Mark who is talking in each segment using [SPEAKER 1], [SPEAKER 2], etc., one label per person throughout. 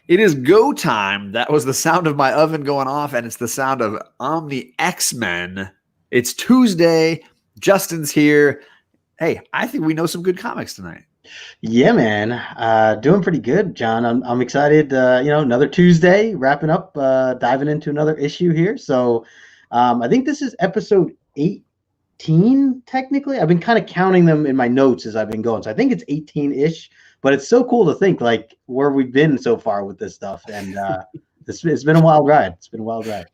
[SPEAKER 1] It is go time. That was the sound of my oven going off, and it's the sound of Omni X-Men. It's Tuesday. Justin's here. Hey, I think we know some good comics tonight.
[SPEAKER 2] Yeah, man. Doing pretty good, John. I'm excited. Another Tuesday, wrapping up, diving into another issue here. So, I think this is episode 18, technically. I've been kind of counting them in my notes as I've been going. So I think it's 18-ish, but it's so cool to think like where we've been so far with this stuff. And it's been a wild ride. It's been a wild ride.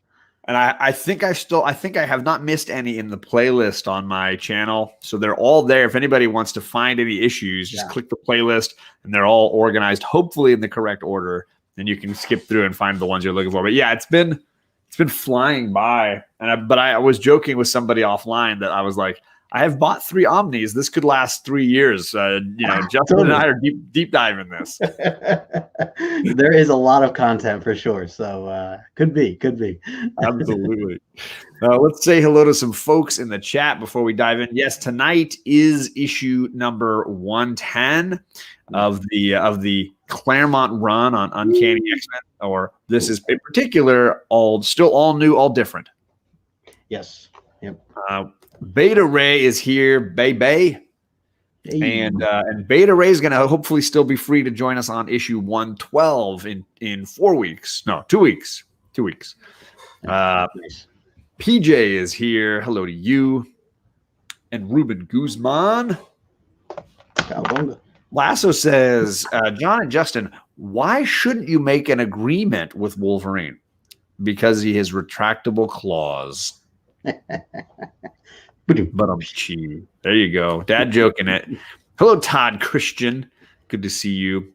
[SPEAKER 1] And I think I have not missed any in the playlist on my channel. So they're all there. If anybody wants to find any issues, just click the playlist and they're all organized, hopefully in the correct order. And you can skip through and find the ones you're looking for. But yeah, it's been flying by. But I was joking with somebody offline that I was like, I have bought 3 Omnis. This could last 3 years. Justin and I are deep diving this.
[SPEAKER 2] There is a lot of content for sure. So could be.
[SPEAKER 1] Absolutely. Let's say hello to some folks in the chat before we dive in. Yes, tonight is issue number 110 of the Claremont run on Uncanny X-Men, or this is in particular still all new, all different.
[SPEAKER 2] Yes. Yep.
[SPEAKER 1] Beta Ray is here, Bay. Hey. And Beta Ray is going to hopefully still be free to join us on issue 112 in 4 weeks. No, 2 weeks. 2 weeks.
[SPEAKER 2] Nice.
[SPEAKER 1] PJ is here. Hello to you. And Ruben Guzman. Lasso says, John and Justin, why shouldn't you make an agreement with Wolverine? Because he has retractable claws. But there you go. Dad joking it. Hello, Todd Christian. Good to see you.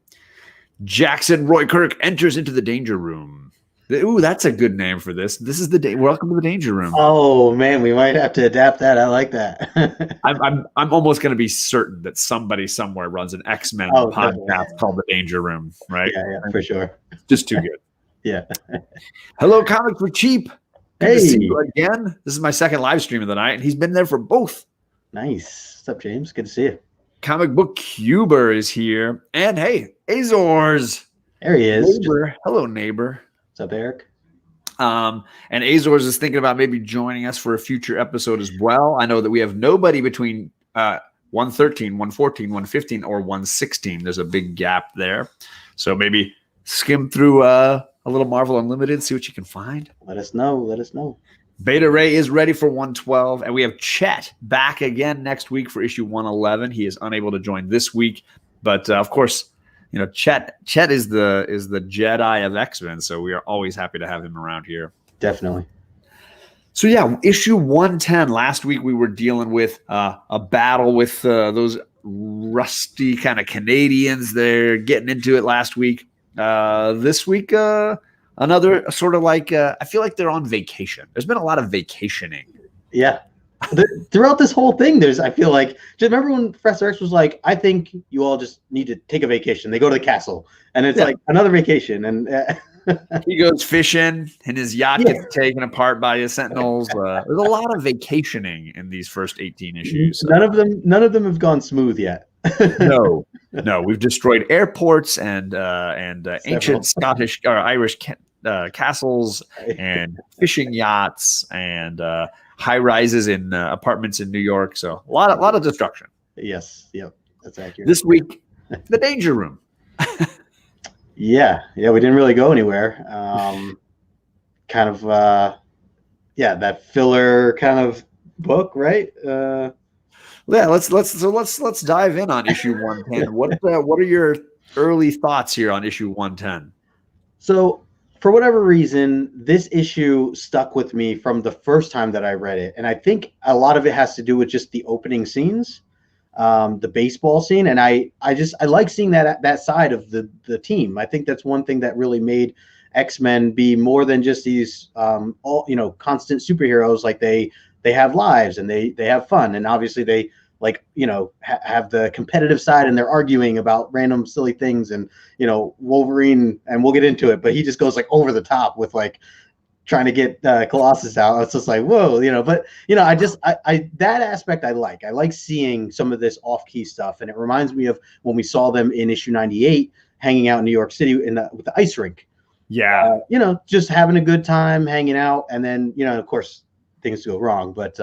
[SPEAKER 1] Jackson Roy Kirk enters into the danger room. Ooh, that's a good name for this. This is welcome to the danger room.
[SPEAKER 2] Oh man, we might have to adapt that. I like that.
[SPEAKER 1] I'm almost going to be certain that somebody somewhere runs an X-Men podcast called the Danger Room, right?
[SPEAKER 2] Yeah, for sure.
[SPEAKER 1] Just too good.
[SPEAKER 2] Yeah.
[SPEAKER 1] Hello, Comics for Cheap. Good to
[SPEAKER 2] Hey.
[SPEAKER 1] see you again. This is my second live stream of the night, and he's been there for both.
[SPEAKER 2] Nice. What's up, James? Good to see you.
[SPEAKER 1] Comic Book Cuber is here. And hey, Azores.
[SPEAKER 2] There he is.
[SPEAKER 1] Neighbor. Hello, neighbor.
[SPEAKER 2] What's up, Eric?
[SPEAKER 1] And Azores is thinking about maybe joining us for a future episode as well. I know that we have nobody between 113, 114, 115, or 116. There's a big gap there. So maybe skim through a little Marvel Unlimited, see what you can find.
[SPEAKER 2] Let us know.
[SPEAKER 1] Beta Ray is ready for 112, and we have Chet back again next week for issue 111. He is unable to join this week, but of course, Chet is the Jedi of X-Men, so we are always happy to have him around here.
[SPEAKER 2] Definitely.
[SPEAKER 1] So yeah, issue 110. Last week we were dealing with a battle with those rusty kind of Canadians. They're getting into it last week. This week, another sort of like I feel like they're on vacation. There's been a lot of vacationing.
[SPEAKER 2] Yeah. Throughout this whole thing, I feel like, just remember when Professor X was like, I think you all just need to take a vacation. They go to the castle, and it's like another vacation. And
[SPEAKER 1] he goes fishing, and his yacht gets taken apart by his sentinels. There's a lot of vacationing in these first 18 issues. So.
[SPEAKER 2] None of them have gone smooth yet.
[SPEAKER 1] No, we've destroyed airports and ancient Scottish or Irish castles and fishing yachts and high rises in apartments in New York. So a lot of destruction.
[SPEAKER 2] Yes, yep, that's accurate.
[SPEAKER 1] This week, the danger room.
[SPEAKER 2] Yeah, we didn't really go anywhere. That filler kind of book, right?
[SPEAKER 1] Yeah, let's dive in on issue 110. What are your early thoughts here on issue 110?
[SPEAKER 2] So, for whatever reason, this issue stuck with me from the first time that I read it, and I think a lot of it has to do with just the opening scenes, the baseball scene, and I like seeing that side of the team. I think that's one thing that really made X-Men be more than just these constant superheroes. Like they have lives and they have fun, and obviously they have the competitive side, and they're arguing about random silly things. And Wolverine, and we'll get into it, but he just goes like over the top with like trying to get Colossus out. It's just like, whoa, but I that aspect I like seeing some of this off-key stuff. And it reminds me of when we saw them in issue 98 hanging out in New York City with the ice rink.
[SPEAKER 1] Yeah.
[SPEAKER 2] Just having a good time, hanging out, and then of course things go wrong. But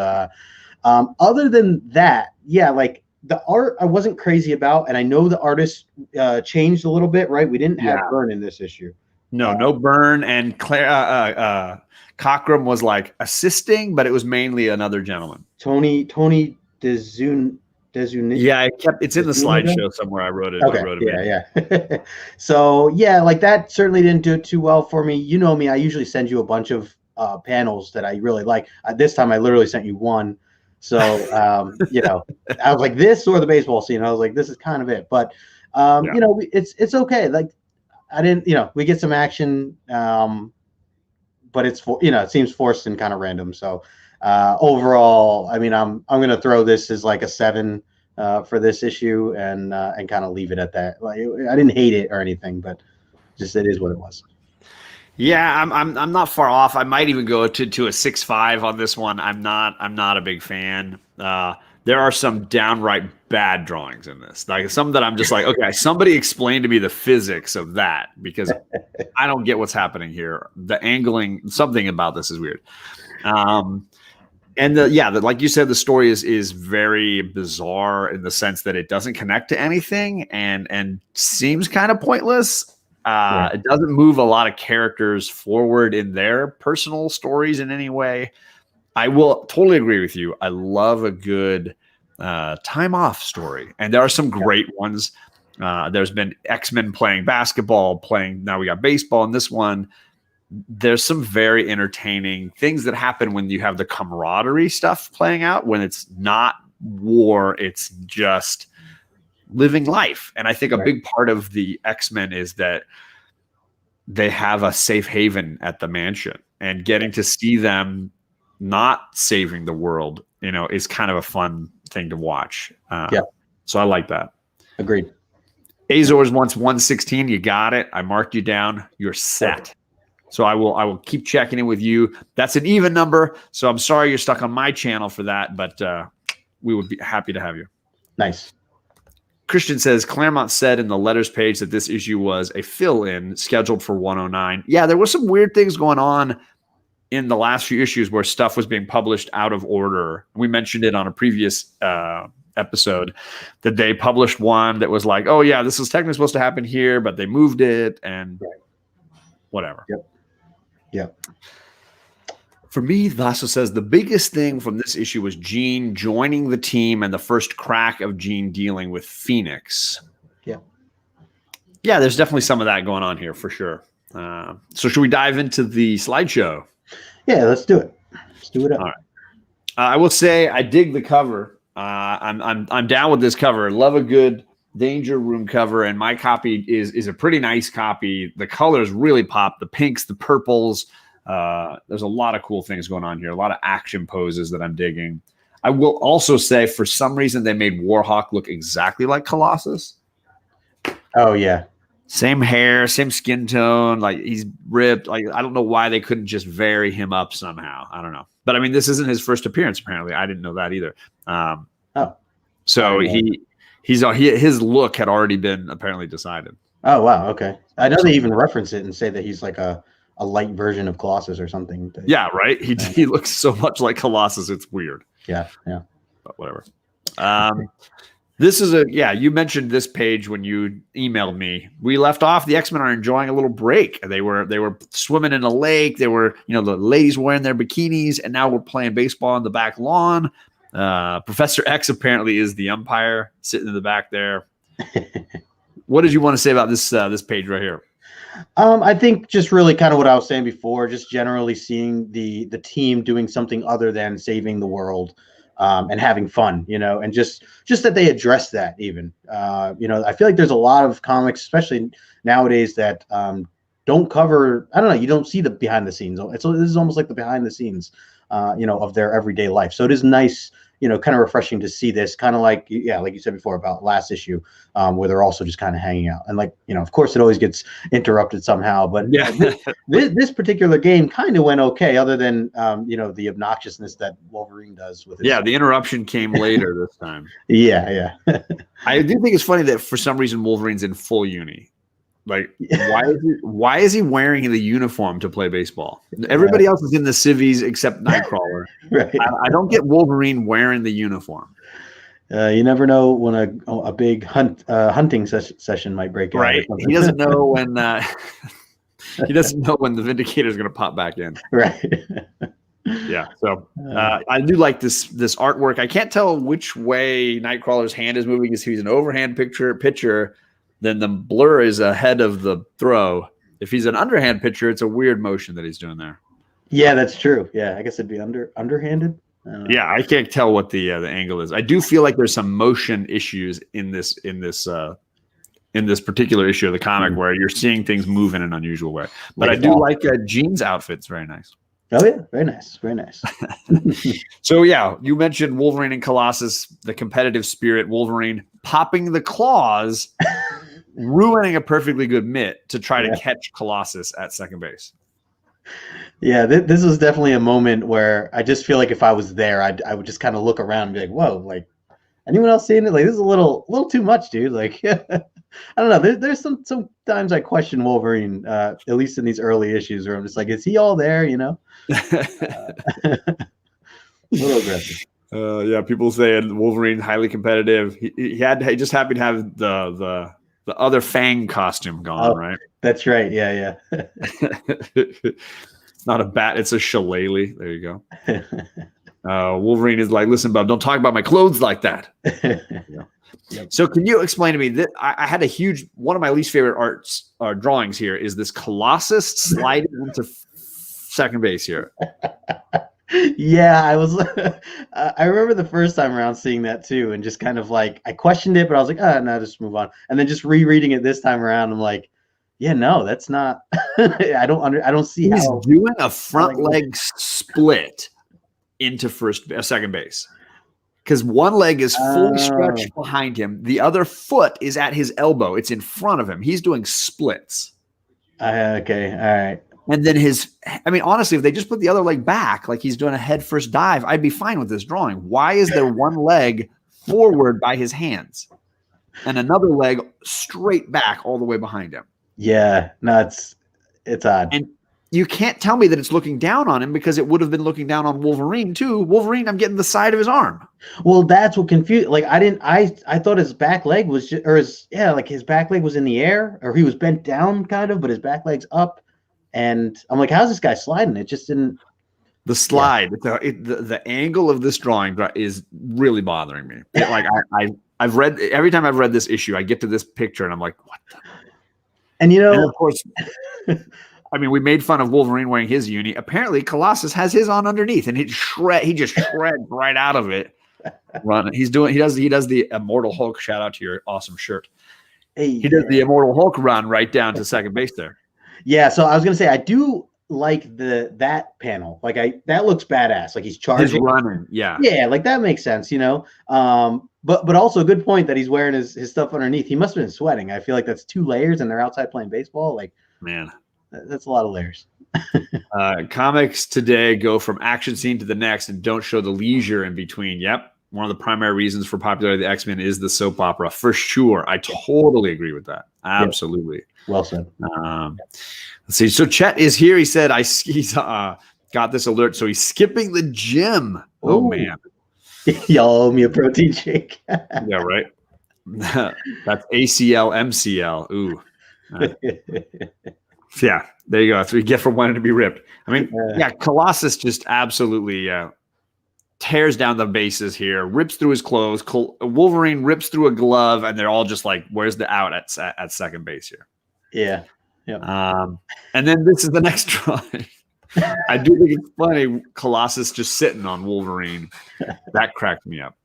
[SPEAKER 2] other than that, yeah, like the art I wasn't crazy about, and I know the artist changed a little bit, right? We didn't have Byrne in this issue.
[SPEAKER 1] No Byrne, and Claire Cockrum was like assisting, but it was mainly another gentleman.
[SPEAKER 2] Tony Dezun.
[SPEAKER 1] Yeah, it's in the slideshow somewhere. I wrote it.
[SPEAKER 2] Okay. Yeah. So yeah, like that certainly didn't do it too well for me. You know me, I usually send you a bunch of panels that I really like. This time I literally sent you one. So I was like, this or the baseball scene. I was like, this is kind of it. But it's okay. Like I didn't, we get some action, but it's it seems forced and kind of random. So overall, I mean, I'm going to throw this as like a 7 for this issue and kind of leave it at that. Like I didn't hate it or anything, but just it is what it was.
[SPEAKER 1] Yeah, I'm not far off. I might even go to a 6.5 on this one. I'm not a big fan. There are some downright bad drawings in this. Like some that I'm just like, okay, somebody explain to me the physics of that, because I don't get what's happening here. The angling, something about this is weird. And like you said, the story is very bizarre in the sense that it doesn't connect to anything and seems kind of pointless. It doesn't move a lot of characters forward in their personal stories in any way. I will totally agree with you. I love a good time off story, and there are some great ones. There's been X-Men playing basketball, now we got baseball in this one. There's some very entertaining things that happen when you have the camaraderie stuff playing out, when it's not war, it's just living life. And I think a big part of the X-Men is that they have a safe haven at the mansion, and getting to see them not saving the world, is kind of a fun thing to watch. So I like that.
[SPEAKER 2] Agreed.
[SPEAKER 1] Azores wants 116. You got it. I marked you down. You're set. So I will keep checking in with you. That's an even number. So I'm sorry you're stuck on my channel for that, but we would be happy to have you.
[SPEAKER 2] Nice.
[SPEAKER 1] Christian says, Claremont said in the letters page that this issue was a fill-in scheduled for 109. Yeah, there were some weird things going on in the last few issues where stuff was being published out of order. We mentioned it on a previous episode that they published one that was like, oh yeah, this is technically supposed to happen here, but they moved it and whatever.
[SPEAKER 2] Yep.
[SPEAKER 1] For me, Lasso says the biggest thing from this issue was Jean joining the team and the first crack of Jean dealing with Phoenix. Yeah, there's definitely some of that going on here for sure. So should we dive into the slideshow?
[SPEAKER 2] Yeah, let's do it. Let's do it up.
[SPEAKER 1] All right. I will say I dig the cover. I'm down with this cover. Love a good Danger Room cover, and my copy is a pretty nice copy. The colors really pop. The pinks, the purples. There's a lot of cool things going on here. A lot of action poses that I'm digging. I will also say, for some reason, they made Warhawk look exactly like Colossus.
[SPEAKER 2] Oh yeah.
[SPEAKER 1] Same hair, same skin tone, like he's ripped. Like I don't know why they couldn't just vary him up somehow. I don't know. But I mean, this isn't his first appearance, apparently. I didn't know that either. So his look had already been apparently decided.
[SPEAKER 2] Oh wow, okay. I know they even reference it and say that he's like a light version of Colossus or something.
[SPEAKER 1] Yeah, right. He looks so much like Colossus, it's weird.
[SPEAKER 2] Yeah.
[SPEAKER 1] But whatever. This is you mentioned this page when you emailed me. We left off. The X-Men are enjoying a little break. They were swimming in a lake. They were, the ladies wearing their bikinis, and now we're playing baseball on the back lawn. Professor X apparently is the umpire sitting in the back there. What did you want to say about this page right here?
[SPEAKER 2] I think just really kind of what I was saying before, just generally seeing the team doing something other than saving the world. And having fun, and just that they address that even, I feel like there's a lot of comics, especially nowadays, that don't cover, I don't know, you don't see the behind the scenes. This is almost like the behind the scenes, of their everyday life. So it is nice, kind of refreshing to see this, kind of like you said before about last issue, where they're also just kind of hanging out. And of course it always gets interrupted somehow, but this particular game kind of went okay, other than, the obnoxiousness that Wolverine does with his
[SPEAKER 1] the interruption came later this time.
[SPEAKER 2] Yeah.
[SPEAKER 1] I do think it's funny that for some reason Wolverine's in full uni. Like, why is he wearing the uniform to play baseball? Everybody else is in the civvies except Nightcrawler.
[SPEAKER 2] Right.
[SPEAKER 1] I don't get Wolverine wearing the uniform.
[SPEAKER 2] You never know when a big hunting session might break out.
[SPEAKER 1] Right. He doesn't know when he doesn't know when the Vindicator is going to pop back in.
[SPEAKER 2] Right.
[SPEAKER 1] Yeah. So I do like this artwork. I can't tell which way Nightcrawler's hand is moving. If he's an overhand pitcher, then the blur is ahead of the throw. If he's an underhand pitcher, it's a weird motion that he's doing there.
[SPEAKER 2] Yeah, that's true. Yeah, I guess it'd be underhanded.
[SPEAKER 1] Yeah, I can't tell what the angle is. I do feel like there's some motion issues in this particular issue of the comic where you're seeing things move in an unusual way. But I do like Jean's outfit. It's very nice.
[SPEAKER 2] Oh yeah, very nice, very nice.
[SPEAKER 1] So yeah, you mentioned Wolverine and Colossus, the competitive spirit. Wolverine popping the claws, ruining a perfectly good mitt to try to catch Colossus at second base.
[SPEAKER 2] Yeah, this was definitely a moment where I just feel like if I was there, I would just kind of look around and be like, "Whoa, like anyone else seeing it? Like this is a little too much, dude." Like I don't know. There's sometimes I question Wolverine, at least in these early issues, where I'm just like, "Is he all there?" You know, a little aggressive.
[SPEAKER 1] Yeah, people say Wolverine highly competitive. He just happened to have the other Fang costume gone, right?
[SPEAKER 2] That's right. Yeah.
[SPEAKER 1] It's not a bat, it's a shillelagh. There you go. Wolverine is like, listen, bub, don't talk about my clothes like that. Yep. So can you explain to me that I had one of my least favorite drawings here is this Colossus sliding into second base here.
[SPEAKER 2] Yeah, I remember the first time around seeing that too, and just kind of like I questioned it, but I was like, no, just move on. And then just rereading it this time around, I'm like, yeah, no, that's not. I don't see
[SPEAKER 1] He's
[SPEAKER 2] how
[SPEAKER 1] doing a front leg split into second base because one leg is fully stretched behind him, the other foot is at his elbow. It's in front of him. He's doing splits.
[SPEAKER 2] Okay, all right.
[SPEAKER 1] And then honestly, if they just put the other leg back, like he's doing a head first dive, I'd be fine with this drawing. Why is there one leg forward by his hands and another leg straight back all the way behind him?
[SPEAKER 2] Yeah, no, it's odd.
[SPEAKER 1] And you can't tell me that it's looking down on him because it would have been looking down on Wolverine too. Wolverine, I'm getting the side of his arm.
[SPEAKER 2] Well, that's what confused. Like I thought his back leg was his back leg was in the air, or he was bent down kind of, but his back leg's up. And I'm like, how's this guy sliding? It just didn't.
[SPEAKER 1] The slide, the angle of this drawing is really bothering me. I've read every time I've read this issue, I get to this picture and I'm like, what the?
[SPEAKER 2] And
[SPEAKER 1] of course, we made fun of Wolverine wearing his uni. Apparently, Colossus has his on underneath, and he just shreds right out of it. Run. He does the Immortal Hulk. Shout out to your awesome shirt. He does the Immortal Hulk run right down to second base there.
[SPEAKER 2] Yeah, so I was gonna say I do like that panel. Like that looks badass. Like he's charging.
[SPEAKER 1] He's running. Yeah.
[SPEAKER 2] Yeah, like that makes sense, you know. But also a good point that he's wearing his stuff underneath. He must have been sweating. I feel like that's 2 layers and they're outside playing baseball. Like,
[SPEAKER 1] man,
[SPEAKER 2] that's a lot of layers.
[SPEAKER 1] Comics today go from action scene to the next and don't show the leisure in between. Yep. One of the primary reasons for popularity of the X-Men is the soap opera, for sure. I totally agree with that. Absolutely.
[SPEAKER 2] Yeah. Well said.
[SPEAKER 1] Let's see. So Chet is here. He said he's got this alert. So he's skipping the gym. Oh, man.
[SPEAKER 2] Y'all owe me a protein shake.
[SPEAKER 1] Yeah, right. That's ACL, MCL. Ooh. Yeah, there you go. That's what you get for wanting to be ripped. Colossus just absolutely tears down the bases here, rips through his clothes. Wolverine rips through a glove, and they're all just like, where's the out at second base here?
[SPEAKER 2] Yeah.
[SPEAKER 1] And then this is the next drawing. I do think it's funny, Colossus just sitting on Wolverine. That cracked me up.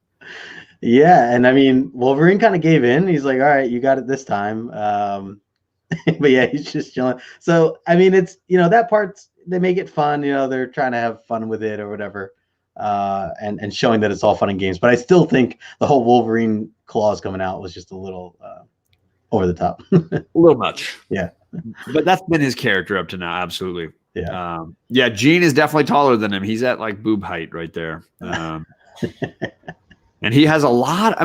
[SPEAKER 2] Yeah, and Wolverine kind of gave in. He's like, all right, you got it this time. But yeah, he's just chilling. So, it's, that part, they make it fun. They're trying to have fun with it or whatever. And showing that it's all fun and games. But I still think the whole Wolverine claws coming out was just a little over the top.
[SPEAKER 1] A little much.
[SPEAKER 2] Yeah.
[SPEAKER 1] But that's been his character up to now. Absolutely.
[SPEAKER 2] Yeah.
[SPEAKER 1] Gene is definitely taller than him. He's at like boob height right there. And he has a lot.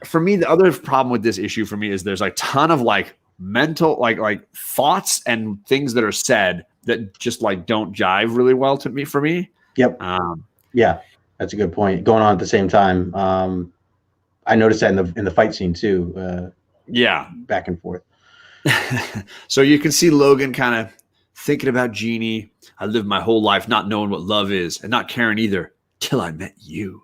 [SPEAKER 1] For me, the other problem with this issue for me is there's a ton of like mental like thoughts and things that are said that just like don't jive really well for me.
[SPEAKER 2] Yep. Yeah, that's a good point. Going on at the same time. I noticed that in the fight scene too.
[SPEAKER 1] Yeah,
[SPEAKER 2] back and forth.
[SPEAKER 1] So you can see Logan kind of thinking about Jeannie. I lived my whole life not knowing what love is and not caring either till I met you.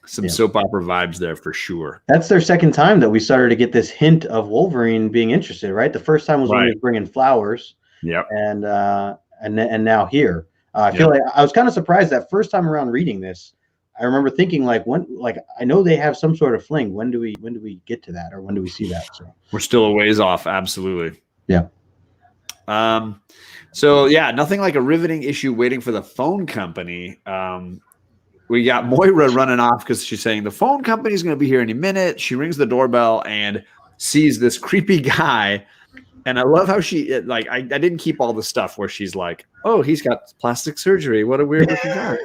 [SPEAKER 1] Some soap opera vibes there for sure.
[SPEAKER 2] That's their second time that we started to get this hint of Wolverine being interested, right? The first time was when he was bringing flowers.
[SPEAKER 1] Yep.
[SPEAKER 2] And now here. I feel like I was kind of surprised that first time around reading this. I remember thinking like I know they have some sort of fling. When do we get to that, or when do we see that? So
[SPEAKER 1] we're still a ways off. Absolutely.
[SPEAKER 2] Yeah.
[SPEAKER 1] So yeah, nothing like a riveting issue waiting for the phone company. We got Moira running off because she's saying the phone company is going to be here any minute. She rings the doorbell and sees this creepy guy. And I love how I didn't keep all the stuff where she's like, oh, he's got plastic surgery. What a weird looking guy.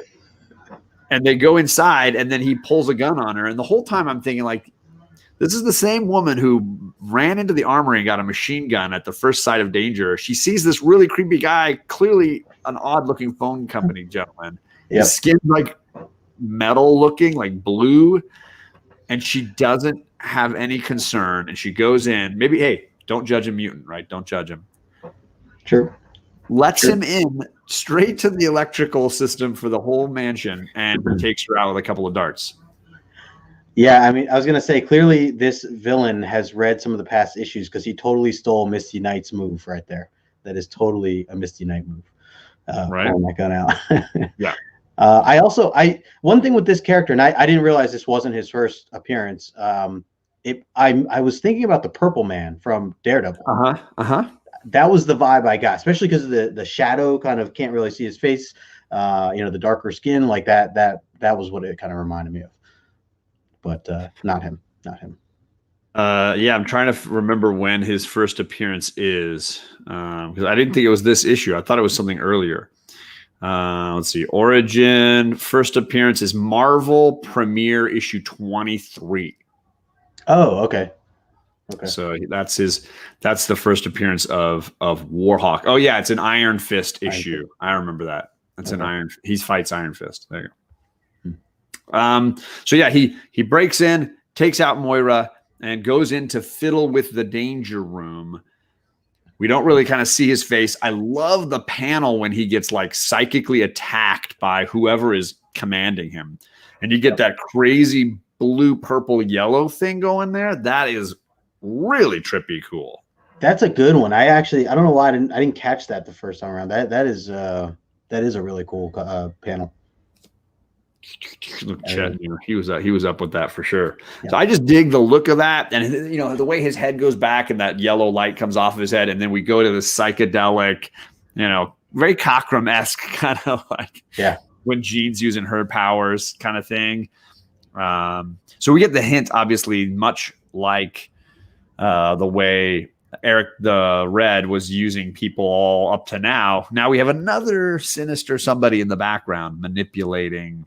[SPEAKER 1] And they go inside and then he pulls a gun on her. And the whole time I'm thinking like, this is the same woman who ran into the armory and got a machine gun at the first sight of danger. She sees this really creepy guy, clearly an odd looking phone company gentleman.
[SPEAKER 2] Yep.
[SPEAKER 1] His skin's like metal looking, like blue. And she doesn't have any concern. And she goes in, maybe, hey, don't judge a mutant, right? Don't judge him.
[SPEAKER 2] Sure.
[SPEAKER 1] Lets him in straight to the electrical system for the whole mansion and takes her out with a couple of darts.
[SPEAKER 2] Yeah, I mean, I was going to say, clearly this villain has read some of the past issues because he totally stole Misty Knight's move right there. That is totally a Misty Knight move.
[SPEAKER 1] Right.
[SPEAKER 2] Pulling that gun out.
[SPEAKER 1] Yeah.
[SPEAKER 2] One thing with this character, and I didn't realize this wasn't his first appearance. I was thinking about the Purple Man from Daredevil. That was the vibe I got, especially because of the shadow, kind of can't really see his face. The darker skin, like that was what it kind of reminded me of. But not him.
[SPEAKER 1] Yeah, I'm trying to remember when his first appearance is, because I didn't think it was this issue. I thought it was something earlier. Let's see. Origin first appearance is Marvel Premiere issue 23.
[SPEAKER 2] Oh, okay. Okay.
[SPEAKER 1] So that's the first appearance of Warhawk. Oh yeah, it's an Iron Fist issue. I remember that. That's an he fights Iron Fist. There you go. So yeah, he breaks in, takes out Moira, and goes in to fiddle with the danger room. We don't really kind of see his face. I love the panel when he gets like psychically attacked by whoever is commanding him. And you get that crazy blue, purple, yellow thing going there. That is really trippy cool.
[SPEAKER 2] That's a good one. I don't know why I didn't catch that the first time around. That is a really cool panel.
[SPEAKER 1] Look, Chet, he was up with that for sure. Yeah. So I just dig the look of that, and the way his head goes back and that yellow light comes off of his head, and then we go to the psychedelic, very Cockrum-esque kind of like when Jean's using her powers kind of thing. So we get the hint, obviously, much like the way Eric the Red was using people all up to now. Now we have another sinister somebody in the background manipulating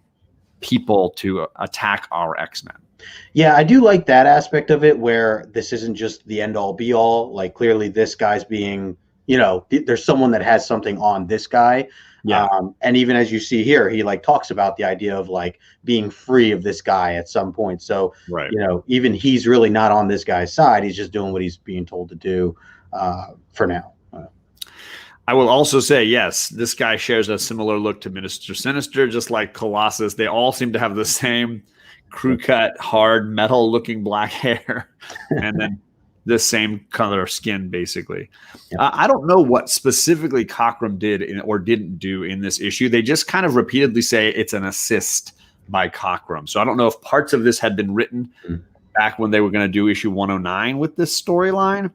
[SPEAKER 1] people to attack our X-Men.
[SPEAKER 2] Yeah, I do like that aspect of it where this isn't just the end all be all. Like clearly this guy's being, there's someone that has something on this guy. Yeah. And even as you see here, he like talks about the idea of like being free of this guy at some point. So,
[SPEAKER 1] right.
[SPEAKER 2] Even he's really not on this guy's side. He's just doing what he's being told to do for now.
[SPEAKER 1] I will also say, yes, this guy shares a similar look to Minister Sinister, just like Colossus. They all seem to have the same crew cut, hard, metal-looking black hair, and then the same color of skin, basically. Yeah. I don't know what specifically Cockrum did or didn't do in this issue. They just kind of repeatedly say it's an assist by Cockrum. So I don't know if parts of this had been written back when they were going to do issue 109 with this storyline,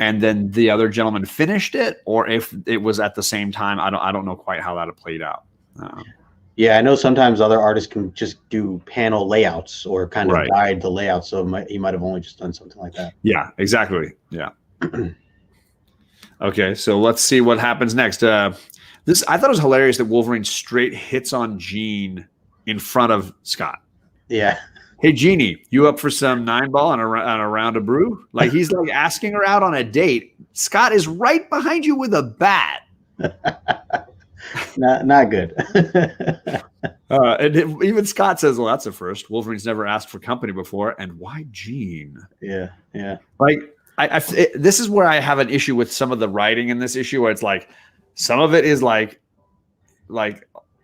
[SPEAKER 1] and then the other gentleman finished it, or if it was at the same time. I don't know quite how that played out.
[SPEAKER 2] Yeah, I know sometimes other artists can just do panel layouts or kind of guide the layout. So he might have only just done something like that.
[SPEAKER 1] Yeah, exactly. Yeah. Okay, so let's see what happens next. I thought it was hilarious that Wolverine straight hits on Jean in front of Scott.
[SPEAKER 2] Yeah.
[SPEAKER 1] Hey, Jeannie, you up for some 9-ball and a round of brew? Like he's like asking her out on a date. Scott is right behind you with a bat.
[SPEAKER 2] Not good.
[SPEAKER 1] And even Scott says, well, that's a first. Wolverine's never asked for company before. And why Jean?
[SPEAKER 2] Yeah.
[SPEAKER 1] Like, this is where I have an issue with some of the writing in this issue, where it's like, some of it is like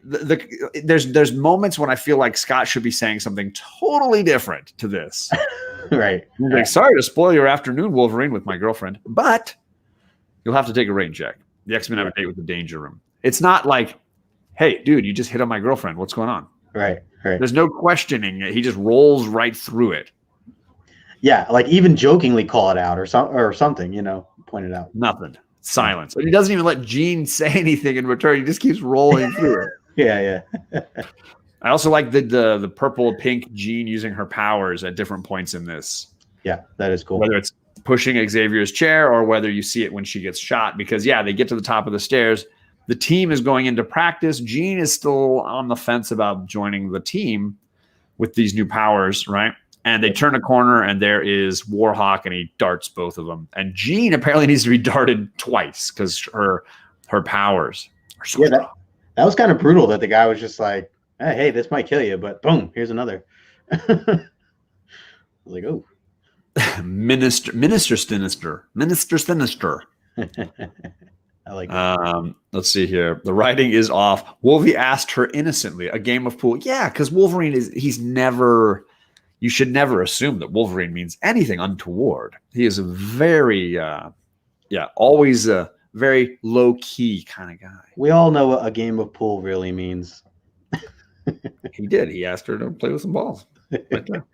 [SPEAKER 1] there's moments when I feel like Scott should be saying something totally different to this.
[SPEAKER 2] Right.
[SPEAKER 1] He's like, sorry to spoil your afternoon, Wolverine, with my girlfriend, but you'll have to take a rain check. The X-Men have a date with the Danger Room. It's not like, hey, dude, you just hit on my girlfriend. What's going on?
[SPEAKER 2] Right.
[SPEAKER 1] There's no questioning it. He just rolls right through it.
[SPEAKER 2] Yeah, like even jokingly call it out or something, point it out.
[SPEAKER 1] Nothing. Silence. And he doesn't even let Jean say anything in return. He just keeps rolling through it.
[SPEAKER 2] Yeah.
[SPEAKER 1] I also like the purple pink Jean using her powers at different points in this.
[SPEAKER 2] Yeah, that is cool.
[SPEAKER 1] Whether it's pushing Xavier's chair or whether you see it when she gets shot, because they get to the top of the stairs. The team is going into practice. Jean is still on the fence about joining the team with these new powers, right? And they turn a corner and there is Warhawk and he darts both of them. And Jean apparently needs to be darted twice because her powers are so strong.
[SPEAKER 2] That was kind of brutal that the guy was just like, hey, this might kill you, but boom, here's another. I was like, oh.
[SPEAKER 1] Minister Sinister.
[SPEAKER 2] I like that.
[SPEAKER 1] Let's see here. The writing is off. Wolvie asked her innocently, a game of pool. Yeah, because Wolverine you should never assume that Wolverine means anything untoward. He is a very, always a very low-key kind of guy.
[SPEAKER 2] We all know what a game of pool really means.
[SPEAKER 1] He did. He asked her to play with some balls. Right there.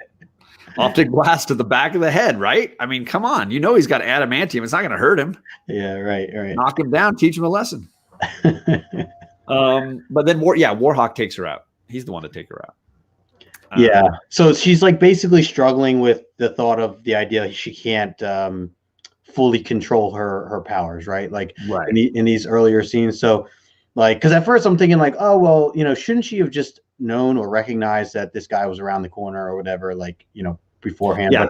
[SPEAKER 1] Optic blast to the back of the head, right? I mean, come on. He's got adamantium. It's not going to hurt him.
[SPEAKER 2] Yeah, right.
[SPEAKER 1] Knock him down, teach him a lesson. But then, Warhawk takes her out. He's the one to take her out.
[SPEAKER 2] Yeah. So she's like basically struggling with the thought of the idea she can't fully control her powers, right? Like in these earlier scenes. So like, because at first I'm thinking like, oh, well, shouldn't she have just known or recognized that this guy was around the corner or whatever, like, beforehand?
[SPEAKER 1] Yeah.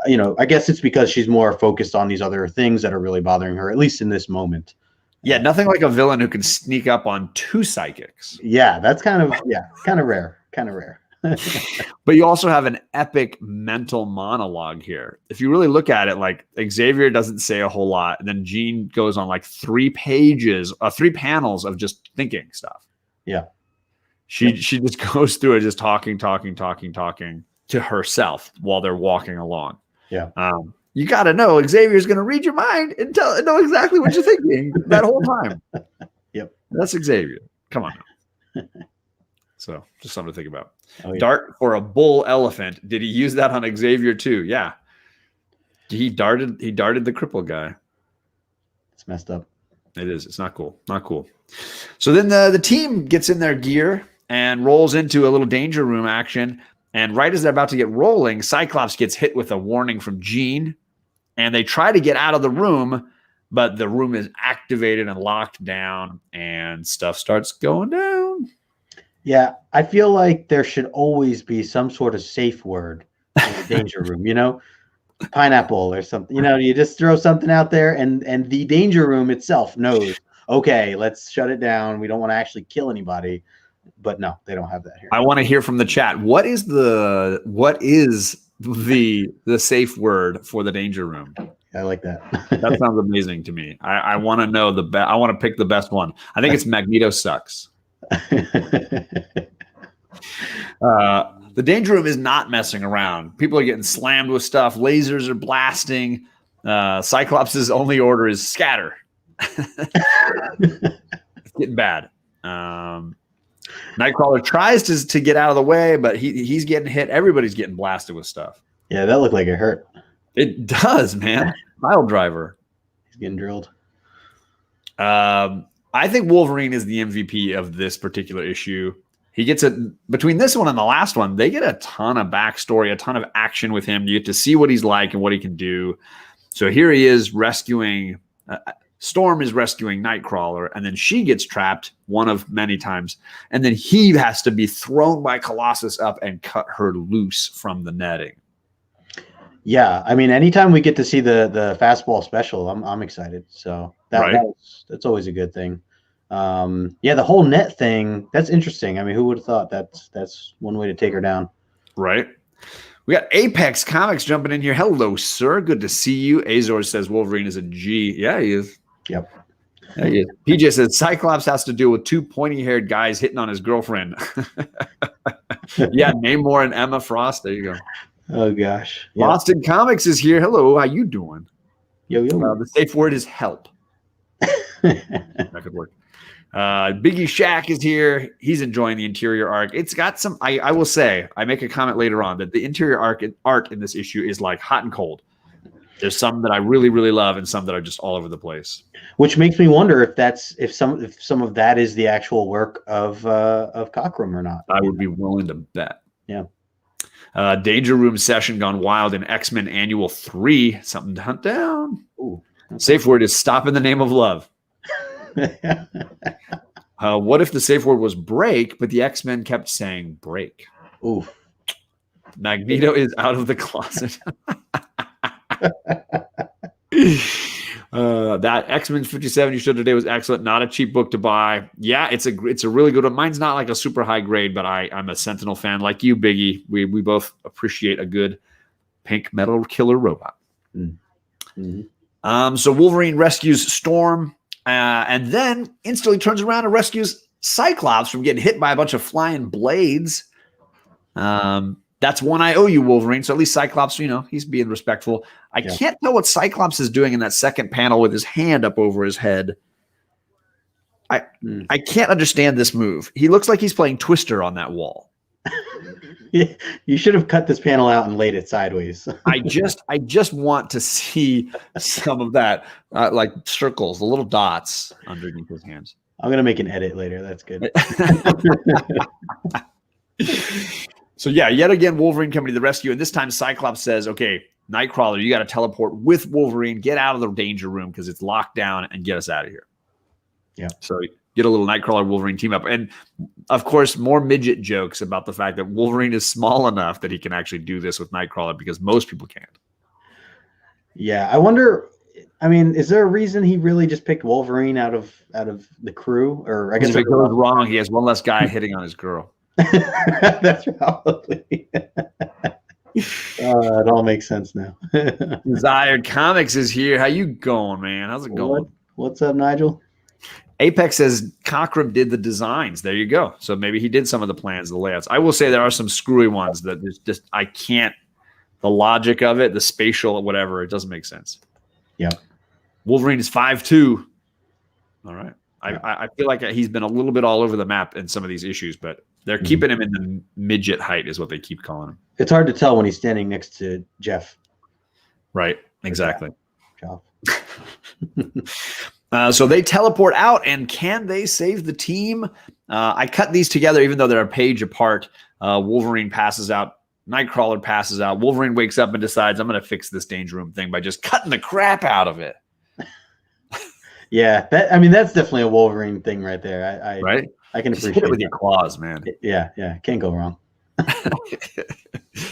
[SPEAKER 2] But, I guess it's because she's more focused on these other things that are really bothering her, at least in this moment.
[SPEAKER 1] Yeah, nothing like a villain who can sneak up on two psychics.
[SPEAKER 2] Yeah, that's kind of rare.
[SPEAKER 1] But you also have an epic mental monologue here. If you really look at it, like Xavier doesn't say a whole lot, and then Jean goes on like 3 panels of just thinking stuff.
[SPEAKER 2] Yeah.
[SPEAKER 1] She just goes through it, just talking to herself while they're walking along.
[SPEAKER 2] Yeah.
[SPEAKER 1] You got to know Xavier's going to read your mind and know exactly what you're thinking that whole time.
[SPEAKER 2] Yep.
[SPEAKER 1] That's Xavier. Come on now. So just something to think about.
[SPEAKER 2] Oh, yeah.
[SPEAKER 1] Dart for a bull elephant. Did he use that on Xavier too? Yeah. He darted the crippled guy.
[SPEAKER 2] It's messed up.
[SPEAKER 1] It is. It's not cool. Not cool. So then the team gets in their gear and rolls into a little danger room action. And right as they're about to get rolling, Cyclops gets hit with a warning from Jean. And they try to get out of the room, but the room is activated and locked down and stuff starts going down.
[SPEAKER 2] Yeah, I feel like there should always be some sort of safe word in the danger room, pineapple or something. You just throw something out there and the danger room itself knows, okay, let's shut it down. We don't want to actually kill anybody. But no, they don't have that here.
[SPEAKER 1] I want to hear from the chat. What is the safe word for the danger room?
[SPEAKER 2] I like that.
[SPEAKER 1] That sounds amazing to me. I want to know I want to pick the best one. I think it's Magneto sucks. The danger room is not messing around. People are getting slammed with stuff. Lasers are blasting. Cyclops' only order is scatter. It's getting bad. Nightcrawler tries to get out of the way, but he's getting hit. Everybody's getting blasted with stuff.
[SPEAKER 2] Yeah, that looked like it hurt.
[SPEAKER 1] It does, man. Pile driver.
[SPEAKER 2] He's getting drilled.
[SPEAKER 1] I think Wolverine is the MVP of this particular issue. He gets between this one and the last one, they get a ton of backstory, a ton of action with him. You get to see what he's like and what he can do. So here he is rescuing Storm is rescuing Nightcrawler, and then she gets trapped one of many times, and then he has to be thrown by Colossus up and cut her loose from the netting.
[SPEAKER 2] Yeah, I mean, anytime we get to see the fastball special, I'm excited. So that's always a good thing. The whole net thing, that's interesting. I mean, who would have thought that's one way to take her down? Right.
[SPEAKER 1] We got Apex Comics jumping in here. Hello, sir. Good to see you. Azor says Wolverine is a G. Yeah, he is.
[SPEAKER 2] Yep.
[SPEAKER 1] Yeah, he is. PJ says Cyclops has to deal with 2 pointy-haired guys hitting on his girlfriend. Yeah, Namor and Emma Frost. There you go.
[SPEAKER 2] Oh, gosh.
[SPEAKER 1] Yep. Boston Comics is here. Hello. How you doing?
[SPEAKER 2] Yo.
[SPEAKER 1] The safe word is help. That could work. Biggie Shack is here. He's enjoying the interior arc. It's got some, I will say, I make a comment later on that the interior art in this issue is like hot and cold. There's some that I really, really love and some that are just all over the place.
[SPEAKER 2] Which makes me wonder if some of that is the actual work of Cockrum or not.
[SPEAKER 1] I would be willing to bet.
[SPEAKER 2] Yeah.
[SPEAKER 1] Danger Room session gone wild in X-Men Annual 3. Something to hunt down. Ooh. Safe word is stop in the name of love. What if the safe word was break, but the X-Men kept saying break?
[SPEAKER 2] Ooh.
[SPEAKER 1] Magneto is out of the closet. That X-Men 57 you showed today was excellent. Not a cheap book to buy. Yeah, it's a really good one. Mine's not like a super high grade, but I'm a Sentinel fan like you, Biggie. We both appreciate a good pink metal killer robot. Mm-hmm. So Wolverine rescues Storm. And then instantly turns around and rescues Cyclops from getting hit by a bunch of flying blades. That's one I owe you, Wolverine. So at least Cyclops, he's being respectful. I can't tell what Cyclops is doing in that second panel with his hand up over his head. I can't understand this move. He looks like he's playing Twister on that wall.
[SPEAKER 2] You should have cut this panel out and laid it sideways.
[SPEAKER 1] I just want to see some of that, like circles, the little dots underneath his hands.
[SPEAKER 2] I'm going to make an edit later. That's good.
[SPEAKER 1] So yeah, yet again, Wolverine coming to the rescue. And this time Cyclops says, okay, Nightcrawler, you got to teleport with Wolverine, get out of the danger room because it's locked down and get us out of here.
[SPEAKER 2] Yeah.
[SPEAKER 1] So get a little Nightcrawler Wolverine team up. And of course, more midget jokes about the fact that Wolverine is small enough that he can actually do this with Nightcrawler because most people can't.
[SPEAKER 2] Yeah. I wonder, I mean, is there a reason he really just picked Wolverine out of the crew? Or I guess
[SPEAKER 1] if it goes wrong, he has one less guy hitting on his girl.
[SPEAKER 2] That's probably it all makes sense now.
[SPEAKER 1] Desired Comics is here. How you going, man? How's it going?
[SPEAKER 2] What's up, Nigel?
[SPEAKER 1] Apex says Cockrum did the designs. There you go. So maybe he did some of the plans, the layouts. I will say there are some screwy ones that there's just I can't. The logic of it, the spatial, whatever, it doesn't make sense.
[SPEAKER 2] Yeah.
[SPEAKER 1] Wolverine is 5'2". All right. I feel like he's been a little bit all over the map in some of these issues, but they're keeping him in the midget height is what they keep calling him.
[SPEAKER 2] It's hard to tell when he's standing next to Jeff.
[SPEAKER 1] Right. Exactly.
[SPEAKER 2] Jeff.
[SPEAKER 1] So they teleport out, and can they save the team? I cut these together, even though they're a page apart. Wolverine passes out. Nightcrawler passes out. Wolverine wakes up and decides, I'm going to fix this danger room thing by just cutting the crap out of it.
[SPEAKER 2] Yeah, that's definitely a Wolverine thing right there.
[SPEAKER 1] Right?
[SPEAKER 2] I can
[SPEAKER 1] just
[SPEAKER 2] appreciate
[SPEAKER 1] hit it with
[SPEAKER 2] that.
[SPEAKER 1] your claws, man.
[SPEAKER 2] Yeah, can't go wrong.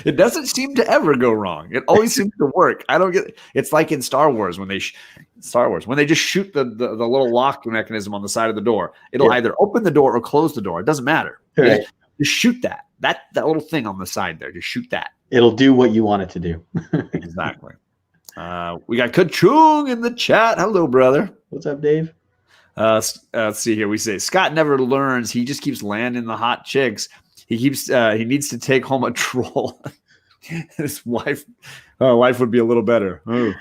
[SPEAKER 1] It doesn't seem to ever go wrong. It always seems to work. I don't get it. It's like in Star Wars when they just shoot the little lock mechanism on the side of the door. It'll either open the door or close the door. It doesn't matter.
[SPEAKER 2] Right.
[SPEAKER 1] Just shoot that little thing on the side there. Just shoot that.
[SPEAKER 2] It'll do what you want it to do.
[SPEAKER 1] Exactly. We got Kachung in the chat. Hello, brother.
[SPEAKER 2] What's up, Dave?
[SPEAKER 1] Let's see here. We say Scott never learns. He just keeps landing the hot chicks. He needs to take home a troll. His wife would be a little better. Oh.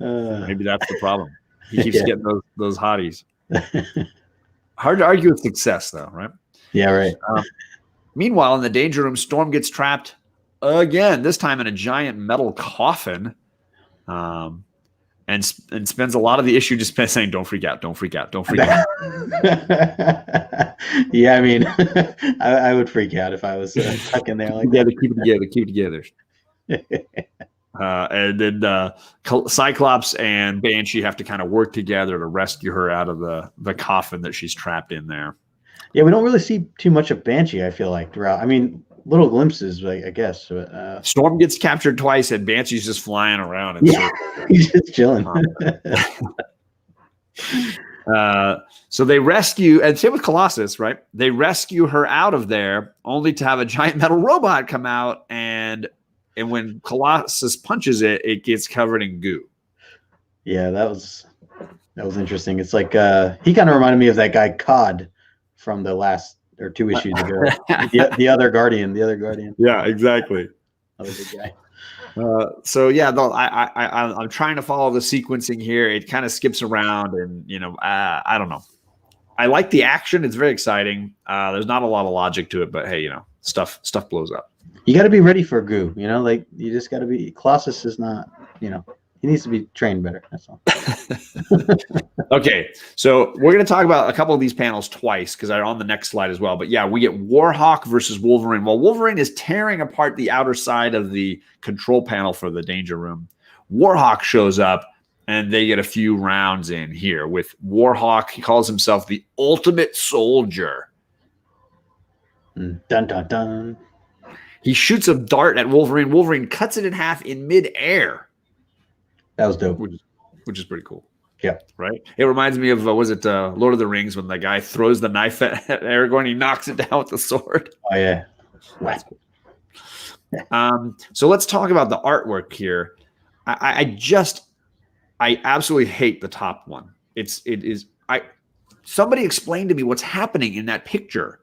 [SPEAKER 1] Maybe that's the problem. He keeps getting those hotties. Hard to argue with success, though, right?
[SPEAKER 2] Yeah, right.
[SPEAKER 1] Meanwhile, in the danger room, Storm gets trapped again. This time in a giant metal coffin. And spends a lot of the issue just saying, "Don't freak out, don't freak out, don't freak out."
[SPEAKER 2] Yeah, I mean, I would freak out if I was stuck in there like that.
[SPEAKER 1] Keep it together. And then Cyclops and Banshee have to kind of work together to rescue her out of the coffin that she's trapped in there.
[SPEAKER 2] Yeah, we don't really see too much of Banshee, I feel like, throughout. I mean, little glimpses, I guess. But,
[SPEAKER 1] Storm gets captured twice, and Banshee's just flying around.
[SPEAKER 2] He's just chilling.
[SPEAKER 1] So they rescue, and same with Colossus, right? They rescue her out of there, only to have a giant metal robot come out, and when Colossus punches it, it gets covered in goo.
[SPEAKER 2] Yeah, that was interesting. It's like he kind of reminded me of that guy Cod from the last or 2 issues ago. the other Guardian.
[SPEAKER 1] Yeah, exactly.
[SPEAKER 2] Other big guy.
[SPEAKER 1] So yeah, I'm trying to follow the sequencing here. It kind of skips around, and I don't know. I like the action; it's very exciting. There's not a lot of logic to it, but hey, stuff blows up.
[SPEAKER 2] You got to be ready for goo. Like you just got to be. Colossus is not. He needs to be trained better. That's all.
[SPEAKER 1] Okay, so we're going to talk about a couple of these panels twice because they're on the next slide as well. But yeah, we get Warhawk versus Wolverine. While Wolverine is tearing apart the outer side of the control panel for the Danger Room, Warhawk shows up, and they get a few rounds in here with Warhawk. He calls himself the Ultimate Soldier.
[SPEAKER 2] Dun, dun, dun.
[SPEAKER 1] He shoots a dart at Wolverine. Wolverine cuts it in half in midair.
[SPEAKER 2] That was dope.
[SPEAKER 1] Which is pretty cool.
[SPEAKER 2] Yeah.
[SPEAKER 1] Right? It reminds me of, was it Lord of the Rings when the guy throws the knife at Aragorn, he knocks it down with the sword.
[SPEAKER 2] Oh, yeah.
[SPEAKER 1] That's cool. So let's talk about the artwork here. I absolutely hate the top one. Somebody explain to me what's happening in that picture.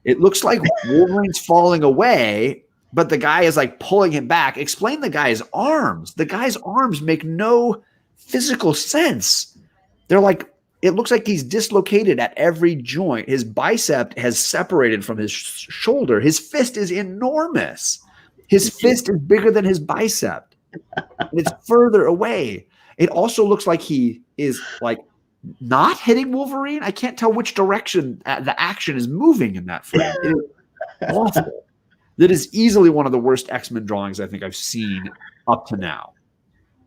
[SPEAKER 1] It looks like Wolverine's falling away, but the guy is like pulling him back. Explain the guy's arms. The guy's arms make no physical sense. They're like, it looks like he's dislocated at every joint. His bicep has separated from his shoulder. His fist is enormous. His fist is bigger than his bicep. It's further away. It also looks like he is like not hitting Wolverine. I can't tell which direction the action is moving in that frame. It is awful. That is easily one of the worst X-Men drawings I think I've seen up to now.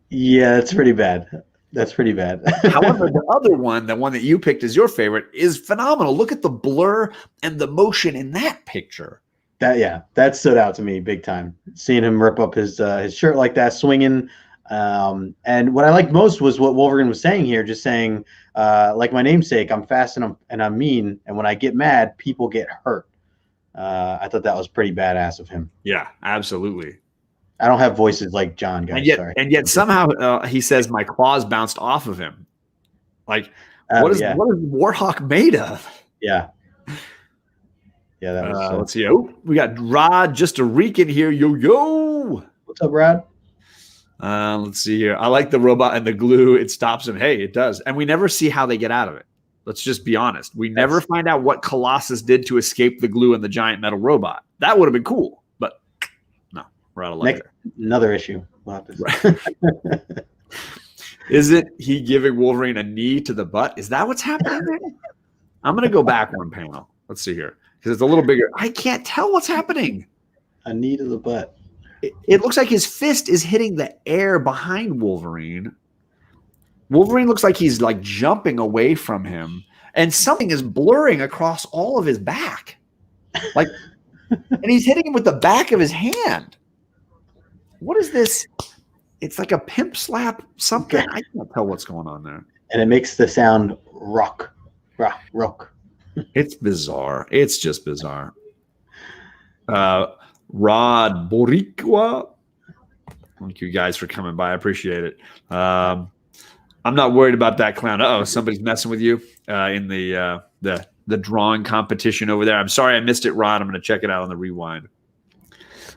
[SPEAKER 2] Yeah, that's pretty bad.
[SPEAKER 1] However, the other one, the one that you picked as your favorite, is phenomenal. Look at the blur and the motion in that picture.
[SPEAKER 2] That stood out to me big time. Seeing him rip up his shirt like that, swinging. And what I liked most was what Wolverine was saying here, just saying, like my namesake, I'm fast and I'm mean, and when I get mad, people get hurt. I thought that was pretty badass of him.
[SPEAKER 1] Yeah, absolutely.
[SPEAKER 2] I don't have voices like John, guys.
[SPEAKER 1] And yet somehow he says my claws bounced off of him. Like, what is Warhawk made of?
[SPEAKER 2] Yeah. Yeah, that was.
[SPEAKER 1] Let's see. Oh, we got Rod just a reek in here. Yo.
[SPEAKER 2] What's up, Rod?
[SPEAKER 1] Let's see here. I like the robot and the glue. It stops him. Hey, it does. And we never see how they get out of it. Let's just be honest. We never find out what Colossus did to escape the glue and the giant metal robot. That would have been cool, but no, we're out of luck there.
[SPEAKER 2] Another issue.
[SPEAKER 1] Isn't he giving Wolverine a knee to the butt? Is that what's happening there? I'm going to go back one panel. Let's see here. Because it's a little bigger. I can't tell what's happening.
[SPEAKER 2] A knee to the butt.
[SPEAKER 1] It looks like his fist is hitting the air behind Wolverine. Wolverine looks like he's like jumping away from him, and something is blurring across all of his back. Like, and he's hitting him with the back of his hand. What is this? It's like a pimp slap something. I can't tell what's going on there.
[SPEAKER 2] And it makes the sound rock.
[SPEAKER 1] It's bizarre. It's just bizarre. Rod Boricua. Thank you guys for coming by. I appreciate it. I'm not worried about that clown. Uh-oh, somebody's messing with you in the drawing competition over there. I'm sorry I missed it, Rod. I'm going to check it out on the rewind.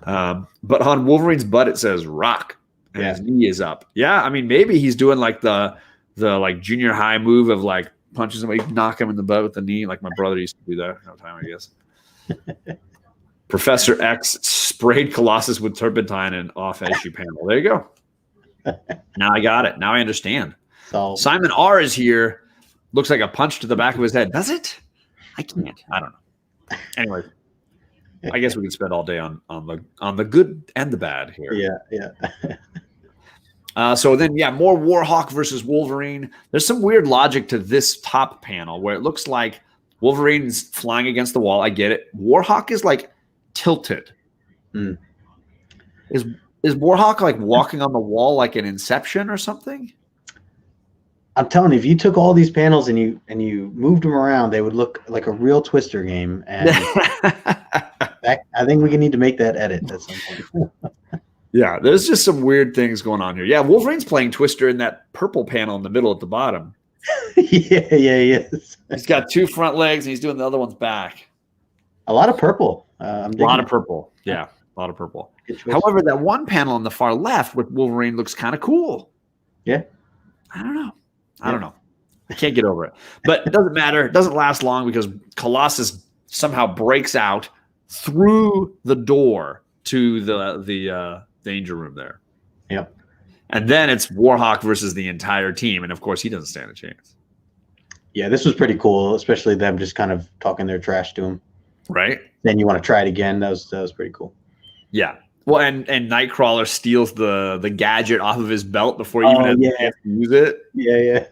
[SPEAKER 1] But on Wolverine's butt, it says rock, and his knee is up. Yeah, I mean, maybe he's doing like the like junior high move of like punching somebody, knock him in the butt with the knee, like my brother used to do that all the time, I guess. Professor X sprayed Colossus with turpentine and off issue panel. There you go. Now I got it. Now I understand. So Simon R is here. Looks like a punch to the back of his head. Does it? I can't. I don't know. Anyway, I guess we could spend all day on the good and the bad here.
[SPEAKER 2] Yeah.
[SPEAKER 1] So then, yeah, more Warhawk versus Wolverine. There's some weird logic to this top panel where it looks like Wolverine's flying against the wall. I get it. Warhawk is like tilted.
[SPEAKER 2] Mm.
[SPEAKER 1] Is Warhawk like walking on the wall like an Inception or something?
[SPEAKER 2] I'm telling you, if you took all these panels and you moved them around, they would look like a real Twister game. And I think we need to make that edit at some point.
[SPEAKER 1] Yeah, there's just some weird things going on here. Yeah, Wolverine's playing Twister in that purple panel in the middle at the bottom.
[SPEAKER 2] Yeah, he is.
[SPEAKER 1] He's got 2 front legs and he's doing the other one's back.
[SPEAKER 2] A lot of purple.
[SPEAKER 1] A lot of purple. Yeah, a lot of purple. However, that one panel on the far left with Wolverine looks kind of cool.
[SPEAKER 2] Yeah.
[SPEAKER 1] I don't know. I can't get over it. But it doesn't matter. It doesn't last long because Colossus somehow breaks out through the door to the danger room there.
[SPEAKER 2] Yep.
[SPEAKER 1] And then it's Warhawk versus the entire team. And of course, he doesn't stand a chance.
[SPEAKER 2] Yeah, this was pretty cool, especially them just kind of talking their trash to him.
[SPEAKER 1] Right.
[SPEAKER 2] Then you want to try it again. That was pretty cool.
[SPEAKER 1] Yeah. Well, and Nightcrawler steals the gadget off of his belt before he even has a chance to use it.
[SPEAKER 2] Yeah.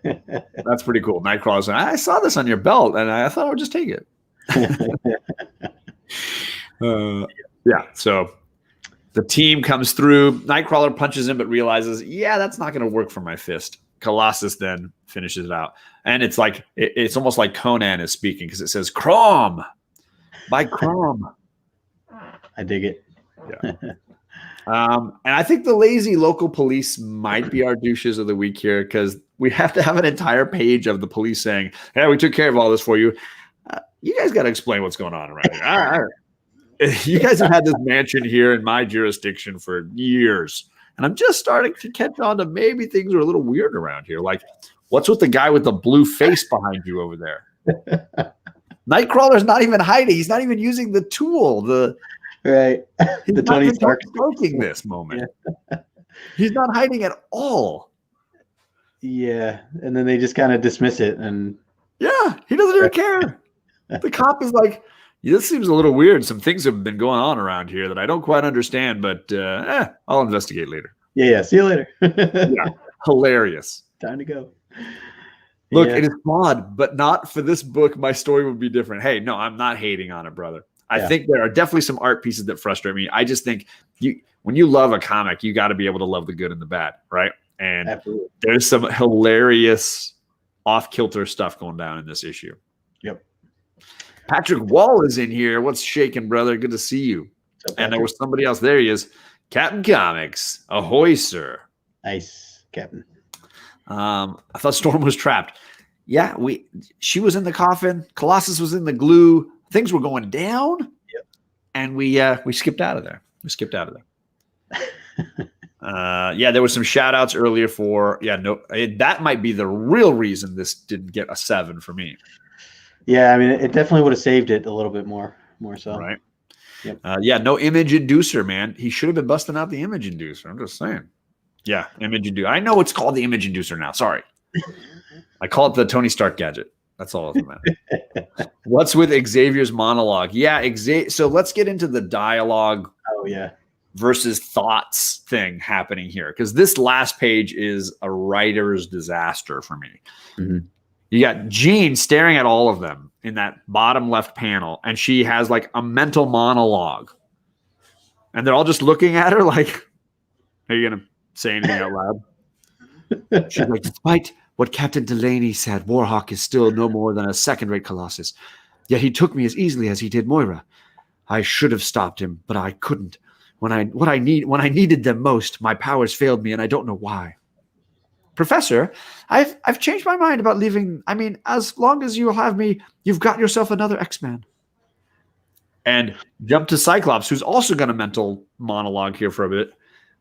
[SPEAKER 1] That's pretty cool. Nightcrawler's like, I saw this on your belt, and I thought I would just take it. Yeah, so the team comes through. Nightcrawler punches him, but realizes, that's not going to work for my fist. Colossus then finishes it out. And it's like it's almost like Conan is speaking because it says, Crom! By Crom.
[SPEAKER 2] I dig it.
[SPEAKER 1] Yeah. And I think the lazy local police might be our douches of the week here because we have to have an entire page of the police saying, hey, we took care of all this for you. You guys got to explain what's going on around here. You guys have had this mansion here in my jurisdiction for years. And I'm just starting to catch on to maybe things are a little weird around here. Like, what's with the guy with the blue face behind you over there? Nightcrawler's not even hiding. He's not even using the tool.
[SPEAKER 2] Right. The Tony Stark
[SPEAKER 1] joking this moment. Yeah. He's not hiding at all.
[SPEAKER 2] Yeah. And then they just kind of dismiss it. And
[SPEAKER 1] yeah, he doesn't even care. The cop is like, this seems a little weird. Some things have been going on around here that I don't quite understand, but I'll investigate later.
[SPEAKER 2] Yeah. See you later.
[SPEAKER 1] Yeah. Hilarious.
[SPEAKER 2] Time to go.
[SPEAKER 1] Look, it is flawed, but not for this book. My story would be different. Hey, no, I'm not hating on it, brother. I think there are definitely some art pieces that frustrate me. I just think when you love a comic, you got to be able to love the good and the bad, right? And
[SPEAKER 2] absolutely.
[SPEAKER 1] There's some hilarious off-kilter stuff going down in this issue.
[SPEAKER 2] Yep.
[SPEAKER 1] Patrick Wall is in here. What's shaking, brother? Good to see you. And there was somebody else. There he is. Captain Comics. Ahoy, sir.
[SPEAKER 2] Nice, Captain.
[SPEAKER 1] I thought Storm was trapped. Yeah, she was in the coffin. Colossus was in the glue. Things were going down.
[SPEAKER 2] Yep.
[SPEAKER 1] And we skipped out of there. There were some shout outs earlier that might be the real reason this didn't get a 7 for me.
[SPEAKER 2] Yeah, I mean, it definitely would have saved it a little bit more so.
[SPEAKER 1] Right.
[SPEAKER 2] Yep.
[SPEAKER 1] No image inducer, man. He should have been busting out the image inducer. I'm just saying. Yeah, image inducer. I know it's called the image inducer now. Sorry. I call it the Tony Stark gadget. That's all that matters. What's with Xavier's monologue? Yeah, so let's get into the dialogue.
[SPEAKER 2] Oh, yeah.
[SPEAKER 1] Versus thoughts thing happening here. Because this last page is a writer's disaster for me.
[SPEAKER 2] Mm-hmm.
[SPEAKER 1] You got Jean staring at all of them in that bottom left panel, and she has like a mental monologue. And they're all just looking at her like, are you going to say anything out loud? She's like, despite what Captain Delaney said, Warhawk is still no more than a second-rate Colossus. Yet he took me as easily as he did Moira. I should have stopped him, but I couldn't. When I needed them most, my powers failed me, and I don't know why. Professor, I've changed my mind about leaving. I mean, as long as you'll have me, you've got yourself another X-Man. And jump to Cyclops, who's also got a mental monologue here for a bit.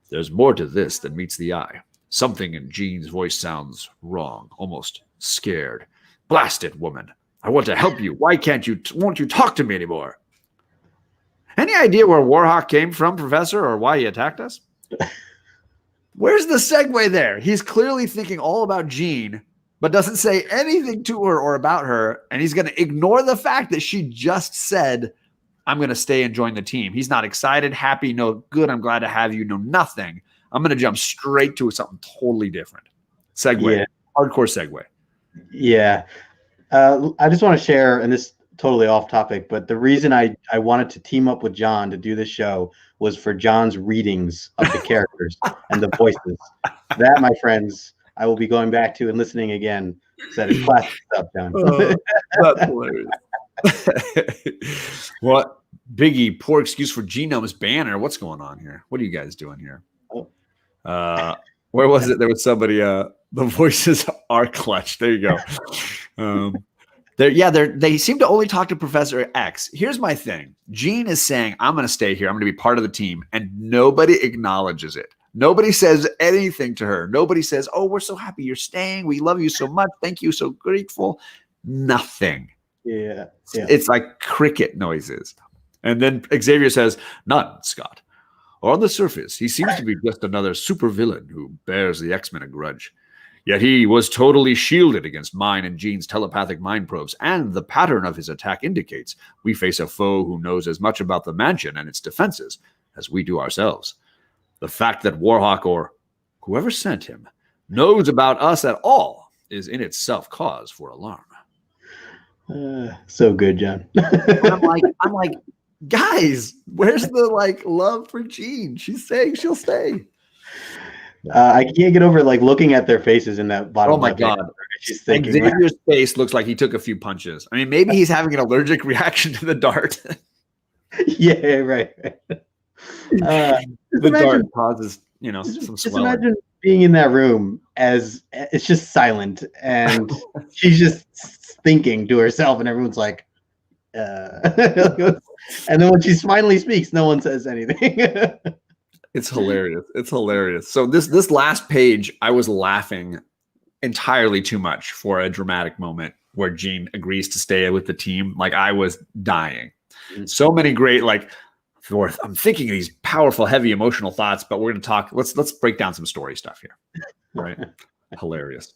[SPEAKER 1] There's more to this than meets the eye. Something in Jean's voice sounds wrong, almost scared. Blast it, woman. I want to help you. Why won't you talk to me anymore? Any idea where Warhawk came from, Professor, or why he attacked us? Where's the segue there? He's clearly thinking all about Jean, but doesn't say anything to her or about her, and he's going to ignore the fact that she just said, I'm going to stay and join the team. He's not excited, happy, no good, I'm glad to have you, no nothing. I'm going to jump straight to something totally different. Segue, hardcore segue.
[SPEAKER 2] Yeah. I just want to share, and this totally off topic, but the reason I wanted to team up with John to do this show was for John's readings of the characters and the voices. That, my friends, I will be going back to and listening again. So that is classic stuff, John.
[SPEAKER 1] That's hilarious. What Biggie, poor excuse for Genome's banner. What's going on here? What are you guys doing here? Where was it? There was somebody. The voices are clutch. There you go. They seem to only talk to Professor X. Here's my thing. Jean is saying, I'm going to stay here. I'm going to be part of the team. And nobody acknowledges it. Nobody says anything to her. Nobody says, oh, we're so happy you're staying. We love you so much. Thank you. So grateful. Nothing.
[SPEAKER 2] Yeah.
[SPEAKER 1] It's like cricket noises. And then Xavier says, none, Scott. On the surface, he seems to be just another supervillain who bears the X-Men a grudge. Yet he was totally shielded against mine and Jean's telepathic mind probes, and the pattern of his attack indicates we face a foe who knows as much about the mansion and its defenses as we do ourselves. The fact that Warhawk, or whoever sent him, knows about us at all is in itself cause for alarm.
[SPEAKER 2] So good, John.
[SPEAKER 1] I'm like, guys, where's the love for Jean? She's saying she'll stay.
[SPEAKER 2] I can't get over looking at their faces in that bottom.
[SPEAKER 1] Oh my God.
[SPEAKER 2] She's thinking,
[SPEAKER 1] Xavier's face looks like he took a few punches. I mean, maybe he's having an allergic reaction to the dart.
[SPEAKER 2] Yeah, right.
[SPEAKER 1] The dart causes, some swelling.
[SPEAKER 2] Just imagine being in that room as it's just silent and she's just thinking to herself, and everyone's like, and then when she finally speaks, no one says anything.
[SPEAKER 1] It's hilarious. It's hilarious. So this last page, I was laughing entirely too much for a dramatic moment where Jean agrees to stay with the team. Like, I was dying. So many great, I'm thinking of these powerful, heavy emotional thoughts, but we're going to talk. Let's break down some story stuff here. Right? Hilarious.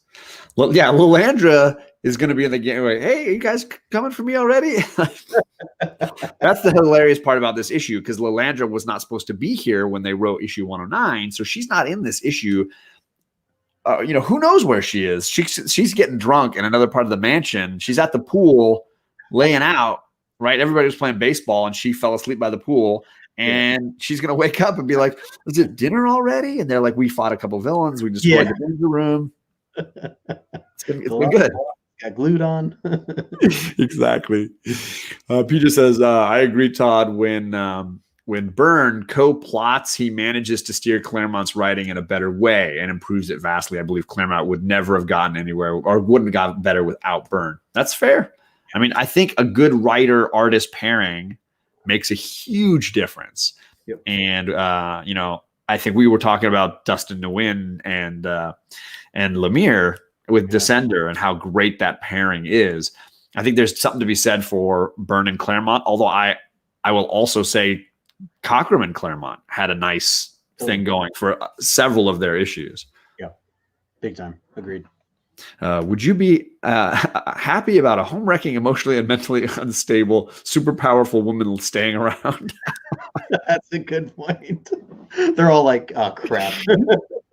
[SPEAKER 1] Well, yeah, Lilandra is going to be in the game. Like, hey, are you guys coming for me already? That's the hilarious part about this issue, because Lilandra was not supposed to be here when they wrote issue 109, so she's not in this issue. Who knows where she is? She's getting drunk in another part of the mansion. She's at the pool, laying out. Right, everybody was playing baseball, and she fell asleep by the pool. And she's gonna wake up and be like, "Is it dinner already?" And they're like, "We fought a couple villains. We just destroyed the danger room. It's been good.
[SPEAKER 2] Got glued on."
[SPEAKER 1] Exactly. Peter says, "I agree, Todd. When Byrne co-plots, he manages to steer Claremont's writing in a better way and improves it vastly. I believe Claremont would never have gotten anywhere, or wouldn't have gotten better without Byrne. That's fair. I mean, I think a good writer-artist pairing makes a huge difference.
[SPEAKER 2] Yep.
[SPEAKER 1] And, I think we were talking about Dustin Nguyen and Lemire with Descender and how great that pairing is. I think there's something to be said for Byrne and Claremont, although I will also say Cockrum and Claremont had a nice thing going for several of their issues.
[SPEAKER 2] Yeah, big time. Agreed.
[SPEAKER 1] Would you be happy about a home-wrecking, emotionally and mentally unstable, super powerful woman staying around?
[SPEAKER 2] That's a good point. They're all like, oh, crap.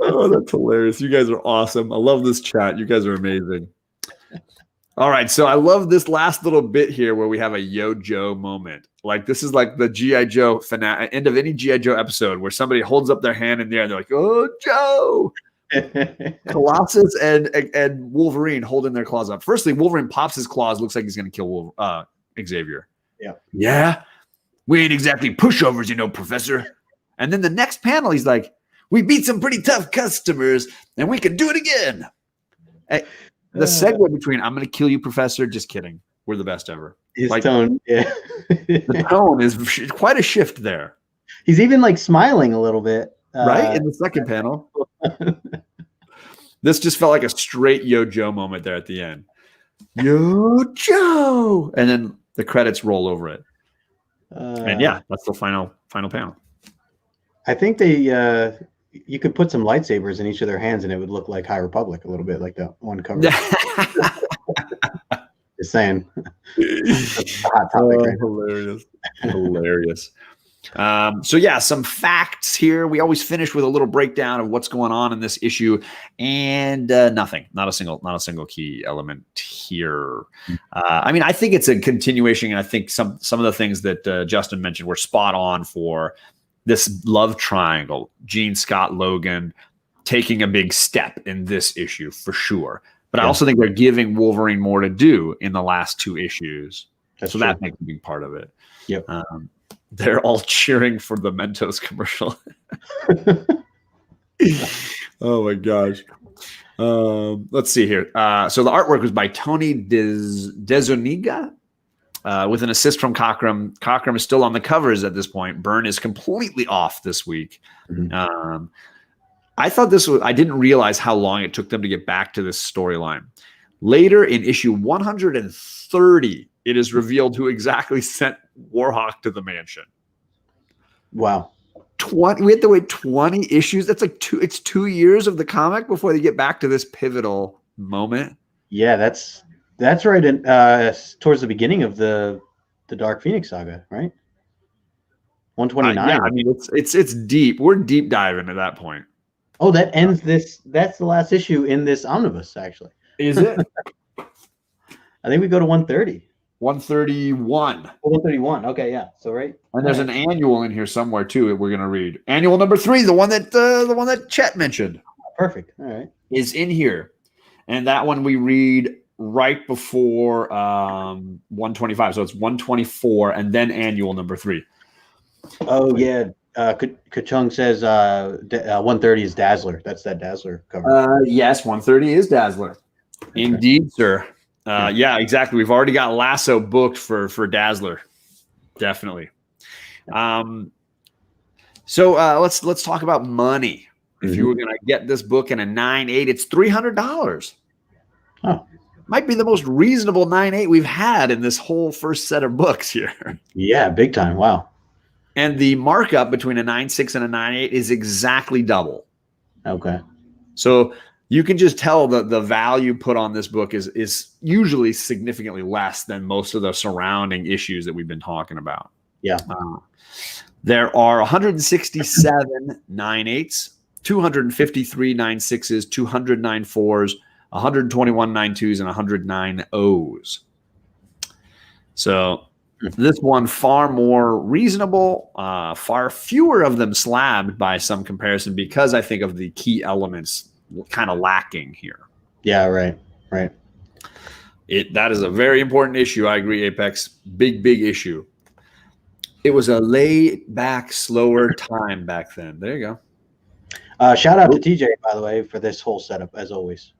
[SPEAKER 1] Oh, that's hilarious. You guys are awesome. I love this chat. You guys are amazing. All right, so I love this last little bit here where we have a Yo Joe moment. Like, this is like the G.I. Joe end of any G.I. Joe episode where somebody holds up their hand in the air and they're like, oh, Joe. Colossus and Wolverine holding their claws up. Firstly, Wolverine pops his claws, looks like he's going to kill Xavier. Yeah. We ain't exactly pushovers, Professor. And then the next panel, he's like, we beat some pretty tough customers, and we can do it again. The segue between I'm going to kill you, Professor, just kidding. We're the best ever.
[SPEAKER 2] His tone, yeah.
[SPEAKER 1] The tone is quite a shift there.
[SPEAKER 2] He's even smiling a little bit.
[SPEAKER 1] Right? In the second panel. This just felt like a straight Yo Joe moment there at the end. Yo Joe! And then the credits roll over it. And yeah, that's the final panel.
[SPEAKER 2] I think you could put some lightsabers in each of their hands and it would look like High Republic a little bit, like that one cover. Just saying.
[SPEAKER 1] Hot topic, right? Hilarious. So yeah, some facts here. We always finish with a little breakdown of what's going on in this issue, and nothing, not a single key element here. I mean, I think it's a continuation, and I think some of the things that Justin mentioned were spot on for this love triangle. Gene, Scott, Logan taking a big step in this issue for sure. But I also think they're giving Wolverine more to do in the last 2 issues. That's true. That makes a big part of it.
[SPEAKER 2] Yep.
[SPEAKER 1] They're all cheering for the Mentos commercial. Oh my gosh. Let's see here. So the artwork was by Tony Dezoniga, with an assist from Cockrum. Cockrum is still on the covers at this point. Byrne is completely off this week. Mm-hmm. I thought I didn't realize how long it took them to get back to this storyline. Later in issue 130, it is revealed who exactly sent Warhawk to the mansion. Wow. We had to wait 20 issues. That's like it's 2 years of the comic before they get back to this pivotal moment. Yeah, that's right in towards the beginning of the Dark Phoenix saga, right? 129. Yeah, I mean it's deep. We're deep diving at that point. Oh, that ends this. That's the last issue in this omnibus, actually. Is it? I think we go to 130. 131. 131. Okay, yeah. So right. And there's an annual in here somewhere too that we're gonna read. Annual number 3, the one that Chet mentioned. Perfect. All right. Is in here. And that one we read right before 125. So it's 124 and then annual number 3. Oh yeah. Kachung says 130 is Dazzler. That's that Dazzler cover. Yes, 130 is Dazzler. Okay. Indeed, sir. Yeah, exactly. We've already got Lasso booked for Dazzler. Definitely. So let's talk about money. If you were going to get this book in a 9.8, it's $300. Oh. Might be the most reasonable 9.8 we've had in this whole first set of books here. Yeah, big time. Wow. And the markup between a 9.6 and a 9.8 is exactly double. Okay. So you can just tell that the value put on this book is usually significantly less than most of the surrounding issues that we've been talking about. Yeah. There are 167 9.8s, 253 9.6s, 200 9.4s, 121 9.2s, and 100 9.0s. So this one far more reasonable, far fewer of them slabbed by some comparison because I think of the key elements kind of lacking here. Yeah, right. That is a very important issue. I agree, Apex. Big issue. It was a laid back, slower time back then. There you go. Shout out to TJ, by the way, for this whole setup, as always.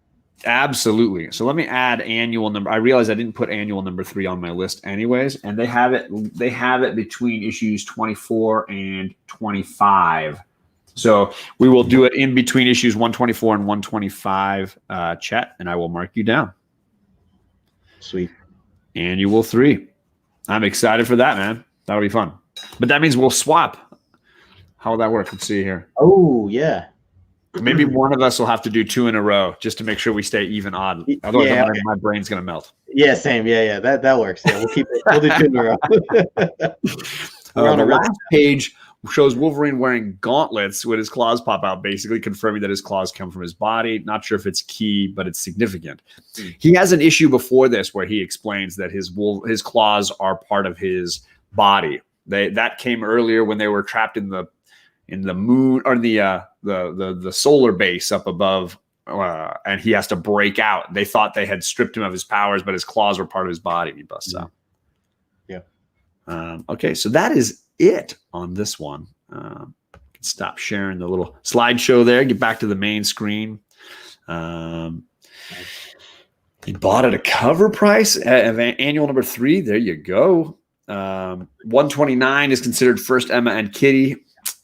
[SPEAKER 1] Absolutely. So let me add annual number. I realized I didn't put annual number 3 on my list anyways, and they have it between issues 24 and 25. So we will do it in between issues 124 and 125, Chet, and I will mark you down. Sweet. Annual 3. I'm excited for that, man. That'll be fun. But that means we'll swap. How will that work? Let's see here. Oh, yeah. Maybe one of us will have to do 2 in a row just to make sure we stay even odd. Otherwise, my brain's going to melt. Yeah, same. Yeah. That works. Yeah, we'll keep it. We'll do 2 in a row. The last page shows Wolverine wearing gauntlets with his claws pop out, basically confirming that his claws come from his body. Not sure if it's key, but it's significant. He has an issue before this where he explains that his claws are part of his body. That came earlier when they were trapped in the moon or the solar base up above, and he has to break out. They thought they had stripped him of his powers, but his claws were part of his body. And he busts out. Yeah. Okay, so that is it on this one. Stop sharing the little slideshow there. Get back to the main screen. He bought at a cover price of annual number 3. There you go. 129 is considered first Emma and Kitty.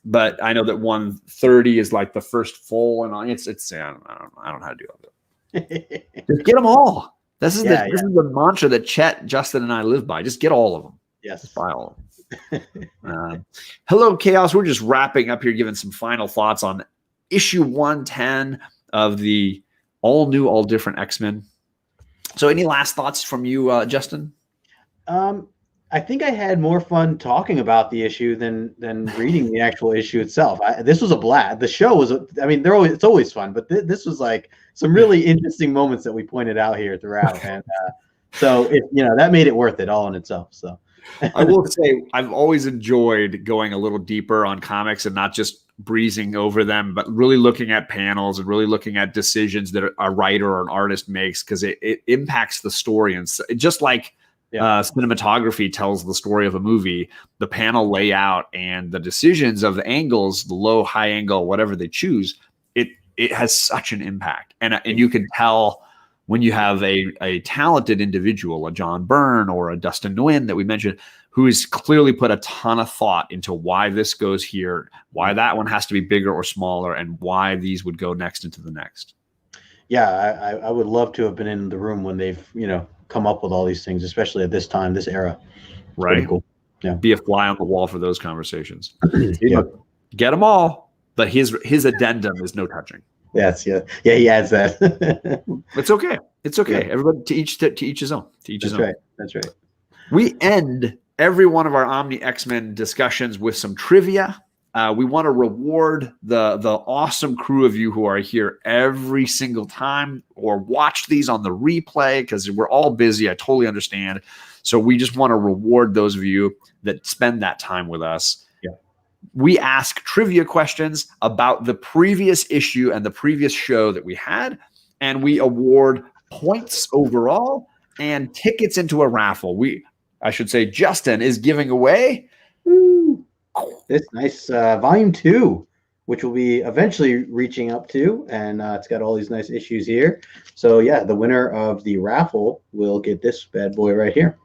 [SPEAKER 1] But I know that 130 is like the first full, and it's I don't know how to do it. Just get them all. This is the mantra that Chet, Justin, and I live by. Just get all of them. Yes, just buy all of them. Hello, Chaos. We're just wrapping up here, giving some final thoughts on issue 110 of the all new, all different X-Men. So, any last thoughts from you, Justin?
[SPEAKER 2] I think I had more fun talking about the issue than reading the actual issue itself. This was a blast. The show was, I mean, it's always fun, but this was like some really interesting moments that we pointed out here throughout, and so that made it worth it all in itself. So
[SPEAKER 1] I will say I've always enjoyed going a little deeper on comics and not just breezing over them, but really looking at panels and really looking at decisions that a writer or an artist makes, because it impacts the story. And so, just like cinematography tells the story of a movie, the panel layout and the decisions of the angles, the low, high angle, whatever they choose, it has such an impact. And you can tell when you have a talented individual, a John Byrne or a Dustin Nguyen that we mentioned, who has clearly put a ton of thought into why this goes here, why that one has to be bigger or smaller, and why these would go next into the next.
[SPEAKER 2] Yeah, I would love to have been in the room when they've, come up with all these things, especially at this time, this era. It's
[SPEAKER 1] right.
[SPEAKER 2] Cool. Yeah.
[SPEAKER 1] Be a fly on the wall for those conversations. Get them all, but his addendum is no touching.
[SPEAKER 2] Yes, yeah, he adds that.
[SPEAKER 1] It's okay. It's okay. Yeah. Everybody to each his own. To each his own.
[SPEAKER 2] Right. That's right.
[SPEAKER 1] We end every one of our Omni X-Men discussions with some trivia. We want to reward the awesome crew of you who are here every single time or watch these on the replay, because we're all busy. I totally understand. So we just want to reward those of you that spend that time with us. We ask trivia questions about the previous issue and the previous show that we had, and we award points overall and tickets into a raffle. I should say Justin is giving away
[SPEAKER 2] this nice volume 2, which we'll be eventually reaching up to, and it's got all these nice issues here. So yeah, the winner of the raffle will get this bad boy right here.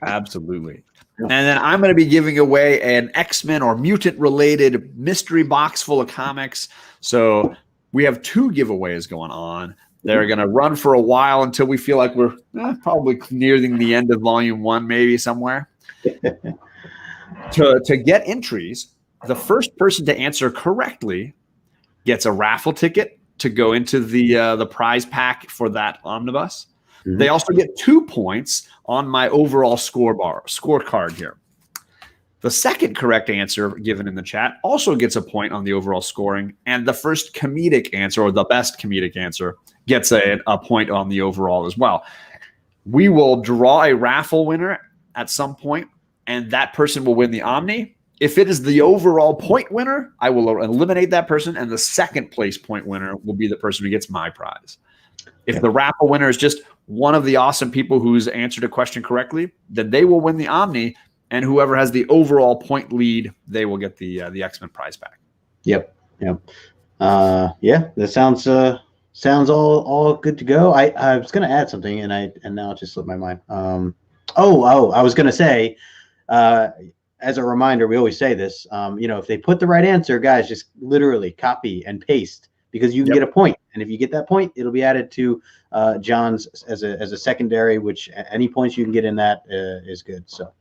[SPEAKER 1] Absolutely. And then I'm going to be giving away an X-Men or mutant-related mystery box full of comics. So we have 2 giveaways going on. They're going to run for a while until we feel like we're probably nearing the end of volume 1, maybe somewhere. To get entries, the first person to answer correctly gets a raffle ticket to go into the prize pack for that omnibus. Mm-hmm. They also get 2 points on my overall scorecard here. The second correct answer given in the chat also gets a point on the overall scoring, and the first comedic answer, or the best comedic answer, gets a point on the overall as well. We will draw a raffle winner at some point, and that person will win the Omni. If it is the overall point winner, I will eliminate that person, and the second place point winner will be the person who gets my prize. If the raffle winner is just one of the awesome people who's answered a question correctly, then they will win the Omni, and whoever has the overall point lead, they will get the X-Men prize back. Yep.
[SPEAKER 2] That sounds all good to go. I was going to add something, and now it just slipped my mind. I was going to say, as a reminder, we always say this. If they put the right answer, guys, just literally copy and paste, because you can get a point, and if you get that point, it'll be added to John's as a secondary. Which any points you can get in that is good. So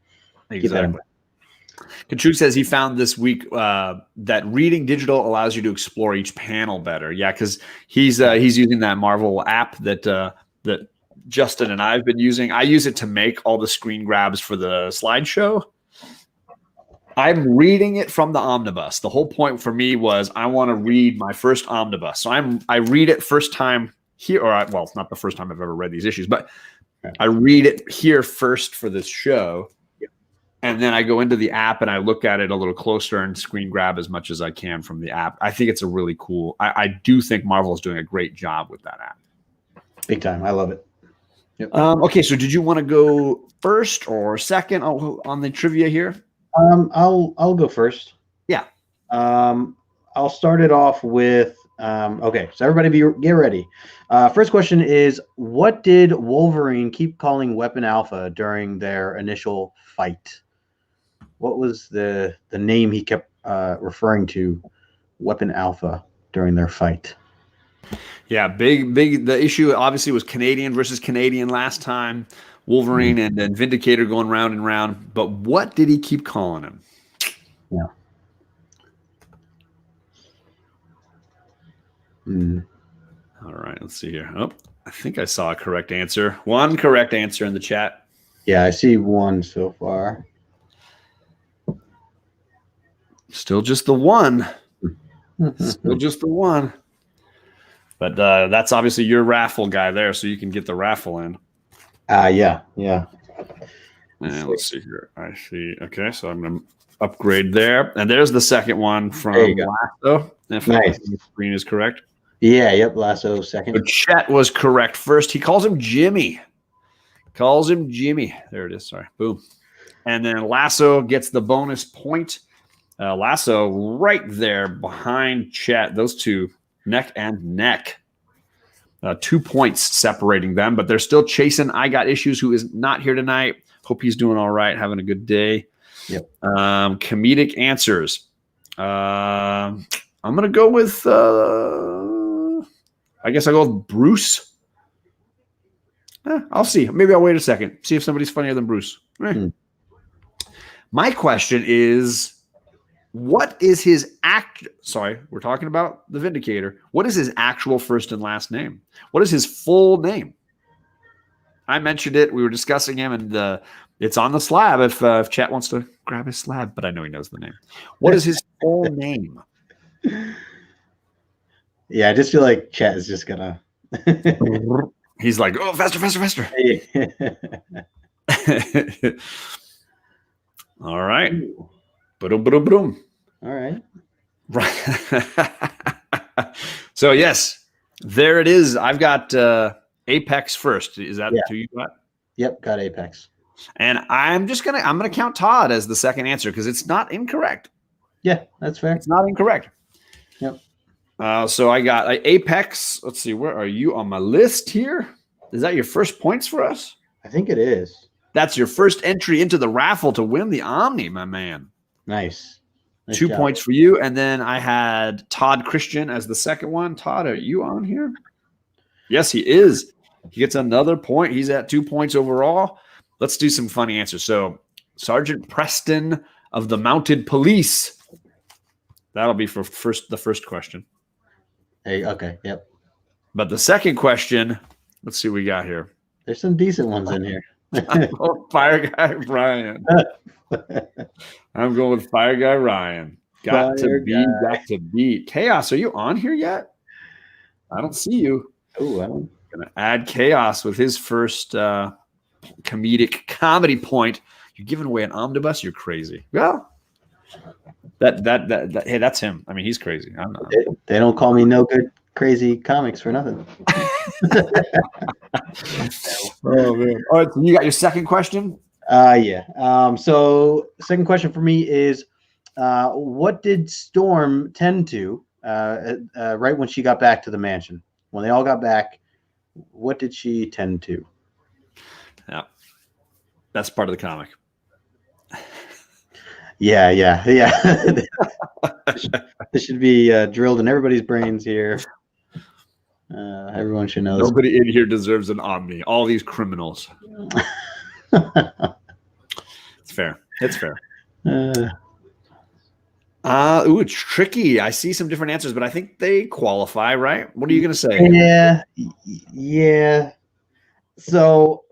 [SPEAKER 1] exactly. Katrug says he found this week that reading digital allows you to explore each panel better. Yeah, because he's using that Marvel app that Justin and I have been using. I use it to make all the screen grabs for the slideshow. I'm reading it from the omnibus. The whole point for me was I want to read my first omnibus. So I read it first time here, it's not the first time I've ever read these issues, but I read it here first for this show. And then I go into the app and I look at it a little closer and screen grab as much as I can from the app. I think it's a really cool. I do think Marvel is doing a great job with that app.
[SPEAKER 2] Big time. I love it.
[SPEAKER 1] Yep. Okay, so did you want to go first or second on the trivia here?
[SPEAKER 2] I'll go first.
[SPEAKER 1] Yeah.
[SPEAKER 2] I'll start it off with okay. So everybody, get ready. First question is: what did Wolverine keep calling Weapon Alpha during their initial fight? What was the name he kept referring to Weapon Alpha during their fight?
[SPEAKER 1] Yeah, big. The issue obviously was Canadian versus Canadian last time. Wolverine and then Vindicator going round and round. But what did he keep calling him?
[SPEAKER 2] Yeah.
[SPEAKER 1] All right, let's see here. Oh, I think I saw a correct answer. One correct answer in the chat.
[SPEAKER 2] Yeah, I see one so far.
[SPEAKER 1] Still just the one. Still just the one. But that's obviously your raffle guy there, so you can get the raffle in.
[SPEAKER 2] Yeah.
[SPEAKER 1] And let's see here. I see. Okay, so I'm going to upgrade there. And there's the second one from Lasso. If
[SPEAKER 2] nice.
[SPEAKER 1] The screen is correct.
[SPEAKER 2] Yeah, yep, Lasso second.
[SPEAKER 1] So Chet was correct first. He calls him Jimmy. There it is. Sorry. Boom. And then Lasso gets the bonus point. Lasso right there behind Chet. Those two neck and neck. 2 points separating them, but they're still chasing I Got Issues, who is not here tonight. Hope he's doing all right, having a good day.
[SPEAKER 2] Yep.
[SPEAKER 1] Comedic answers. I'm going to go with, I guess I'll go with Bruce. I'll see. Maybe I'll wait a second. See if somebody's funnier than Bruce. My question is, what is his sorry, we're talking about the Vindicator. What is his actual first and last name? What is his full name? I mentioned it. We were discussing him, and it's on the slab if Chat wants to grab his slab, but I know he knows the name. What is his full name?
[SPEAKER 2] Yeah, I just feel like Chat is just gonna.
[SPEAKER 1] He's like, oh, faster. All right. Boom.
[SPEAKER 2] All right.
[SPEAKER 1] So yes, there it is. I've got Apex first. Is that who you got?
[SPEAKER 2] Yep, got Apex.
[SPEAKER 1] And I'm gonna count Todd as the second answer because it's not incorrect.
[SPEAKER 2] Yeah, that's fair.
[SPEAKER 1] It's not incorrect.
[SPEAKER 2] Yep.
[SPEAKER 1] So I got Apex. Let's see, where are you on my list here? Is that your first points for us?
[SPEAKER 2] I think it is.
[SPEAKER 1] That's your first entry into the raffle to win the Omni, my man.
[SPEAKER 2] Nice
[SPEAKER 1] 2 points for you. And then I had Todd Christian as the second one. Todd, are you on here? Yes, he is. He gets another point. He's at 2 points overall. Let's do some funny answers. So Sergeant Preston of the Mounted Police. That'll be for the first question.
[SPEAKER 2] Hey, okay, yep.
[SPEAKER 1] But the second question, let's see what we got here.
[SPEAKER 2] There's some decent ones in here.
[SPEAKER 1] Fire Guy Ryan. I'm going with Fire Guy Ryan. Got to beat. Chaos, are you on here yet? I don't see you.
[SPEAKER 2] Oh, I don't.
[SPEAKER 1] Gonna add Chaos with his first comedy point. You're giving away an omnibus. You're crazy. Well, that hey, that's him. I mean, he's crazy. I'm not.
[SPEAKER 2] They don't call me No Good Crazy Comics for nothing.
[SPEAKER 1] Oh man! All right, so you got your second question.
[SPEAKER 2] Yeah. So second question for me is, what did Storm tend to right when she got back to the mansion? When they all got back, what did she tend to?
[SPEAKER 1] Yeah, that's part of the comic.
[SPEAKER 2] Yeah. This should be drilled in everybody's brains here. Everyone should know.
[SPEAKER 1] Nobody in here deserves an Omni. All these criminals. It's fair. It's fair. It's tricky. I see some different answers, but I think they qualify, right? What are you going to say?
[SPEAKER 2] Yeah. So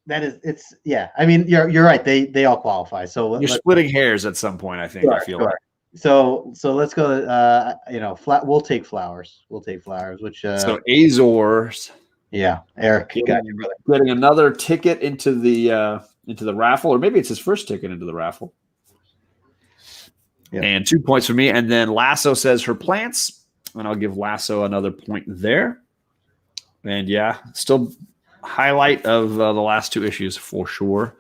[SPEAKER 2] it's I mean, you're right. They all qualify. So
[SPEAKER 1] you're splitting hairs at some point. I think. Sure, I feel like.
[SPEAKER 2] So let's go. We'll take Flowers. Which
[SPEAKER 1] so Azores.
[SPEAKER 2] Yeah, Eric, you got
[SPEAKER 1] getting another ticket into the raffle, or maybe it's his first ticket into the raffle. Yep. And 2 points for me. And then Lasso says her plants, and I'll give Lasso another point there. And yeah, still highlight of the last two issues for sure.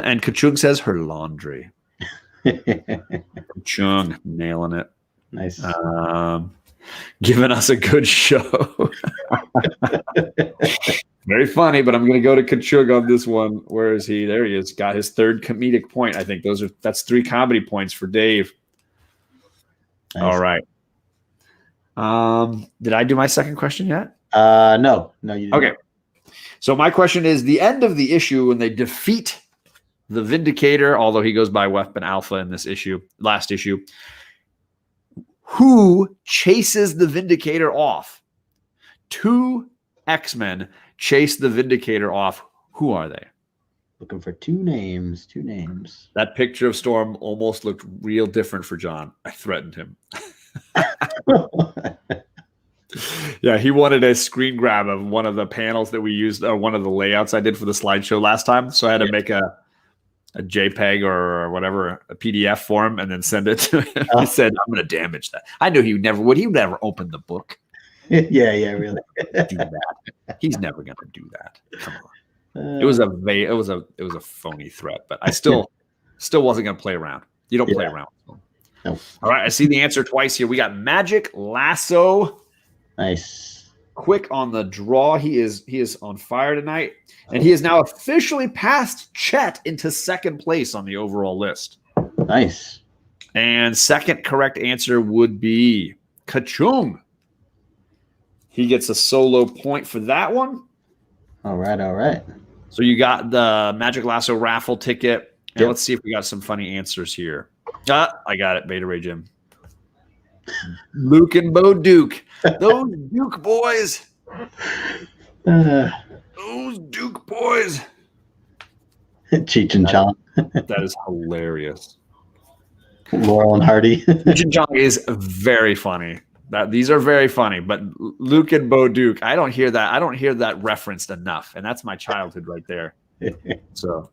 [SPEAKER 1] And Kachung says her laundry. Chung nailing it.
[SPEAKER 2] Nice.
[SPEAKER 1] Giving us a good show. Very funny, but I'm going to go to Kachug on this one. Where is he? There he is. Got his third comedic point. I think that's 3 comedy points for Dave. Nice. All right. Did I do my second question yet?
[SPEAKER 2] No, you didn't.
[SPEAKER 1] Okay. So my question is, the end of the issue when they defeat the Vindicator, although he goes by Weapon Alpha in this last issue, who chases the Vindicator off? 2 X-Men chase the Vindicator off. Who are they?
[SPEAKER 2] Looking for two names. Two names.
[SPEAKER 1] That picture of Storm almost looked real different for John. I threatened him. Yeah, he wanted a screen grab of one of the panels that we used, or one of the layouts I did for the slideshow last time. So I had to make a JPEG or whatever, a PDF for him, and then send it to him. He said, "I'm going to damage that." I knew he never would. He would never open the book.
[SPEAKER 2] Yeah, really.
[SPEAKER 1] Do that. He's never going to do that. Come on. It was a phony threat, but I still wasn't going to play around. You don't play around.
[SPEAKER 2] No.
[SPEAKER 1] All right, I see the answer twice here. We got Magic Lasso.
[SPEAKER 2] Nice.
[SPEAKER 1] Quick on the draw. He is on fire tonight, and he has now officially passed Chet into second place on the overall list.
[SPEAKER 2] Nice.
[SPEAKER 1] And second correct answer would be Kachung. He gets a solo point for that one.
[SPEAKER 2] All right.
[SPEAKER 1] So you got the Magic Lasso raffle ticket. And
[SPEAKER 2] Yep.
[SPEAKER 1] let's see if we got some funny answers here. I got it. Beta Ray Jim. Luke and Bo Duke. Those Duke boys. Those Duke boys.
[SPEAKER 2] Cheech and Chong.
[SPEAKER 1] That is hilarious.
[SPEAKER 2] Laurel and Hardy.
[SPEAKER 1] Cheech and Chong is very funny. These are very funny, but Luke and Bo Duke, I don't hear that. I don't hear that referenced enough, and that's my childhood right there. So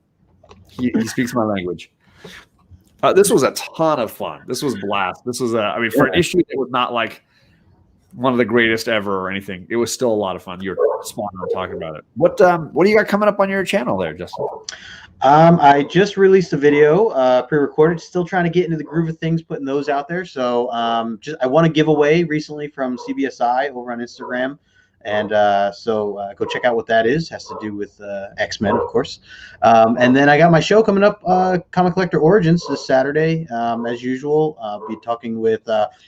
[SPEAKER 1] he speaks my language. This was a ton of fun. This was blast. This was for an issue that was not like one of the greatest ever or anything. It was still a lot of fun. You're spot on talking about it. What do you got coming up on your channel there, Justin?
[SPEAKER 2] I just released a video, pre-recorded. Still trying to get into the groove of things, putting those out there. So I won a giveaway recently from CBSI over on Instagram. And so go check out what that is. Has to do with X-Men, of course. And then I got my show coming up, Comic Collector Origins, this Saturday. As usual, I'll be talking with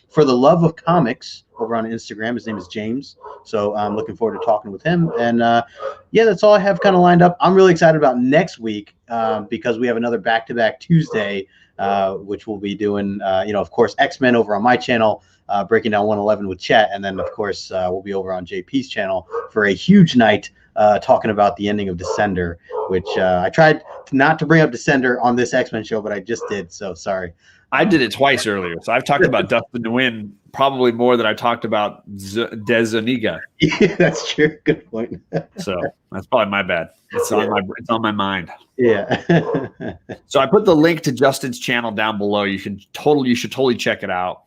[SPEAKER 2] For the Love of Comics over on Instagram. His name is James. So I'm looking forward to talking with him. And yeah, that's all I have kind of lined up. I'm really excited about next week because we have another back-to-back Tuesday, which we'll be doing, of course, X-Men over on my channel. Breaking down 111 with Chet, and then of course we'll be over on JP's channel for a huge night talking about the ending of Descender, which I tried not to bring up Descender on this X-Men show, but I just did, so sorry.
[SPEAKER 1] I did it twice earlier, so I've talked about Dustin Nguyen probably more than I talked about Des Zuniga.
[SPEAKER 2] Yeah, that's true. Good point.
[SPEAKER 1] So that's probably my bad. It's on my mind.
[SPEAKER 2] Yeah.
[SPEAKER 1] So I put the link to Justin's channel down below. You should totally check it out.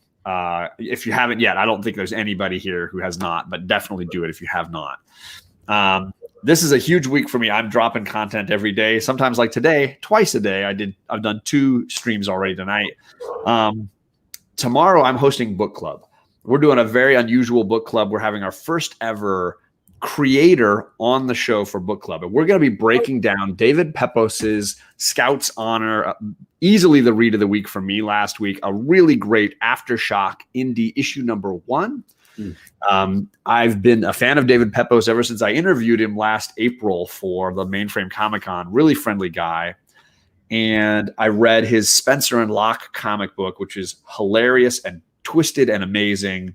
[SPEAKER 1] If you haven't yet, I don't think there's anybody here who has not, but definitely do it if you have not. This is a huge week for me. I'm dropping content every day. Sometimes like today, twice a day. I've done 2 streams already tonight. Tomorrow I'm hosting book club. We're doing a very unusual book club. We're having our first ever creator on the show for book club, and we're going to be breaking down David Pepos's Scout's Honor, easily the read of the week for me last week, a really great Aftershock indie issue number 1. I've been a fan of David Pepos ever since I interviewed him last April for the Mainframe Comic-Con. Really friendly guy. And I read his Spencer and Locke comic book, which is hilarious and twisted and amazing.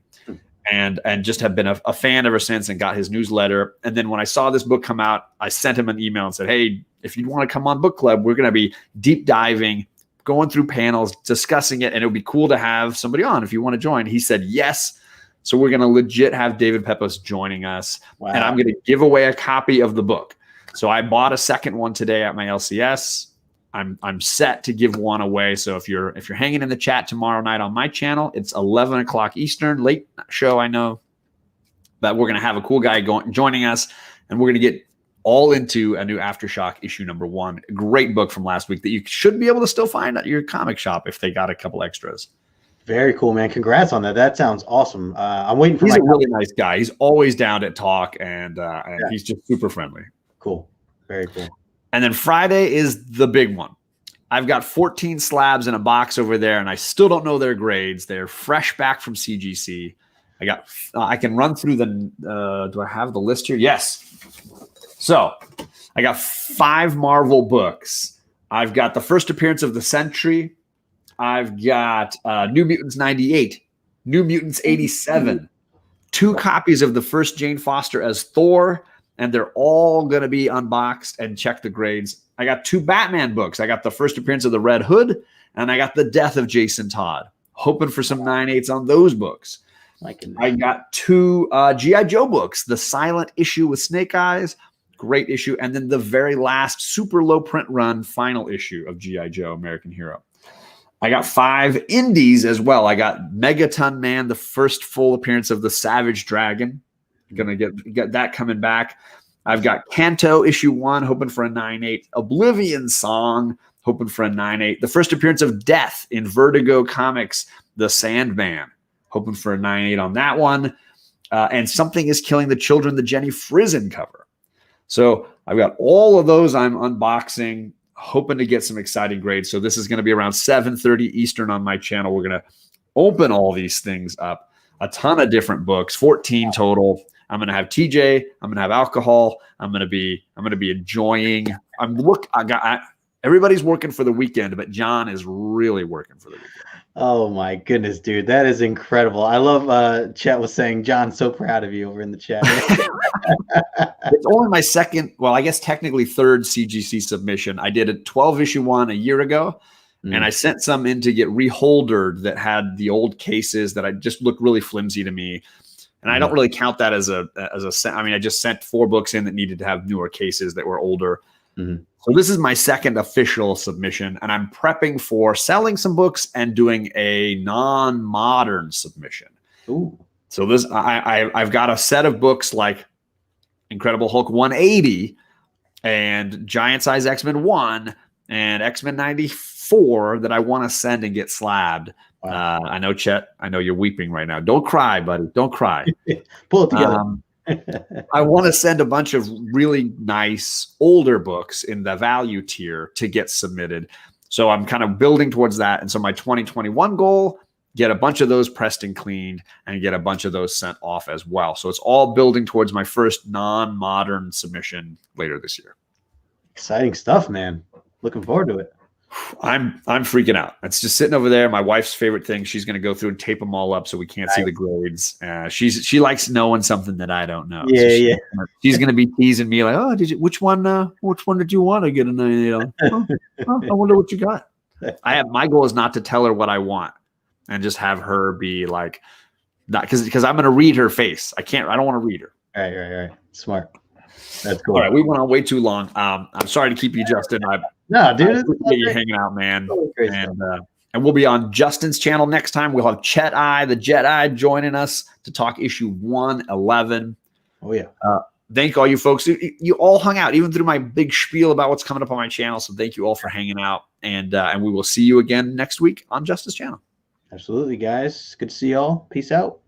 [SPEAKER 1] And just have been a fan ever since, and got his newsletter. And then when I saw this book come out, I sent him an email and said, hey, if you want to come on book club, we're going to be deep diving, going through panels, discussing it. And it would be cool to have somebody on if you want to join. He said, yes. So we're going to legit have David Pepos joining us. Wow. And I'm going to give away a copy of the book. So I bought a second one today at my LCS. I'm set to give one away. So if you're hanging in the chat tomorrow night on my channel, it's 11 o'clock Eastern, late show, I know, but we're going to have a cool guy joining us, and we're going to get all into a new Aftershock issue number 1. A great book from last week that you should be able to still find at your comic shop if they got a couple extras.
[SPEAKER 2] Very cool, man. Congrats on that. That sounds awesome. I'm waiting for
[SPEAKER 1] He's a really nice guy. He's always down to talk, and he's just super friendly.
[SPEAKER 2] Cool. Very cool.
[SPEAKER 1] And then Friday is the big one. I've got 14 slabs in a box over there, and I still don't know their grades. They're fresh back from CGC. I can run through do I have the list here? Yes. So I got 5 Marvel books. I've got the first appearance of the Sentry. I've got New Mutants 98, New Mutants 87, 2 copies of the first Jane Foster as Thor, and they're all going to be unboxed and check the grades. I got 2 Batman books. I got the first appearance of the Red Hood, and I got the death of Jason Todd. Hoping for some 9/8s on those books. I got 2 G.I. Joe books, the silent issue with Snake Eyes, great issue, and then the very last super low print run final issue of G.I. Joe, American Hero. I got 5 indies as well. I got Megaton Man, the first full appearance of the Savage Dragon. Gonna get that coming back. I've got Kanto issue 1, hoping for a 9/8. Oblivion Song, hoping for a 9/8. The first appearance of Death in Vertigo Comics, the Sandman, hoping for a 9/8 on that one. And Something is Killing the Children, the Jenny Frison cover. So I've got all of those I'm unboxing, hoping to get some exciting grades. So this is going to be around 7:30 Eastern on my channel. We're going to open all these things up. A ton of different books, 14 total. I'm going to have TJ. I'm going to have alcohol. I'm going to be enjoying. Everybody's working for the weekend, but John is really working for the weekend.
[SPEAKER 2] Oh my goodness, dude. That is incredible. I love Chet was saying, John's so proud of you over in the chat.
[SPEAKER 1] It's only my second, well, I guess technically third CGC submission. I did a 12 issue one a year ago, and I sent some in to get reholdered that had the old cases that I just looked really flimsy to me. And I don't really count that as a I mean, I just sent 4 books in that needed to have newer cases that were older. So this is my second official submission, and I'm prepping for selling some books and doing a non-modern submission.
[SPEAKER 2] Ooh.
[SPEAKER 1] So this, I've got a set of books like Incredible Hulk 180 and Giant Size X-Men 1 and X-Men 94 that I want to send and get slabbed. Wow. I know, Chet, I know you're weeping right now. Don't cry, buddy. Don't cry.
[SPEAKER 2] Pull it together.
[SPEAKER 1] I want to send a bunch of really nice older books in the value tier to get submitted. So I'm kind of building towards that. And so my 2021 goal, get a bunch of those pressed and cleaned and get a bunch of those sent off as well. So it's all building towards my first non-modern submission later this year.
[SPEAKER 2] Exciting stuff, man. Looking forward to it.
[SPEAKER 1] I'm freaking out. It's just sitting over there. My wife's favorite thing. She's going to go through and tape them all up so we can't see the grades. She likes knowing something that I don't know.
[SPEAKER 2] Yeah,
[SPEAKER 1] so she's going to be teasing me like, "Oh, which one did you want to get a 9/8 on? I wonder what you got." My goal is not to tell her what I want and just have her be like, not because I'm going to read her face. I don't want to read her.
[SPEAKER 2] All right. Smart. That's cool.
[SPEAKER 1] All right, we went on way too long. I'm sorry to keep you, Justin.
[SPEAKER 2] No, dude.
[SPEAKER 1] I appreciate you hanging out, man. And we'll be on Justin's channel next time. We'll have Chet Eye, the Jedi, joining us to talk issue 111.
[SPEAKER 2] Oh, yeah.
[SPEAKER 1] Thank all you folks. You all hung out, even through my big spiel about what's coming up on my channel. So thank you all for hanging out. And we will see you again next week on Justice Channel.
[SPEAKER 2] Absolutely, guys. Good to see y'all. Peace out.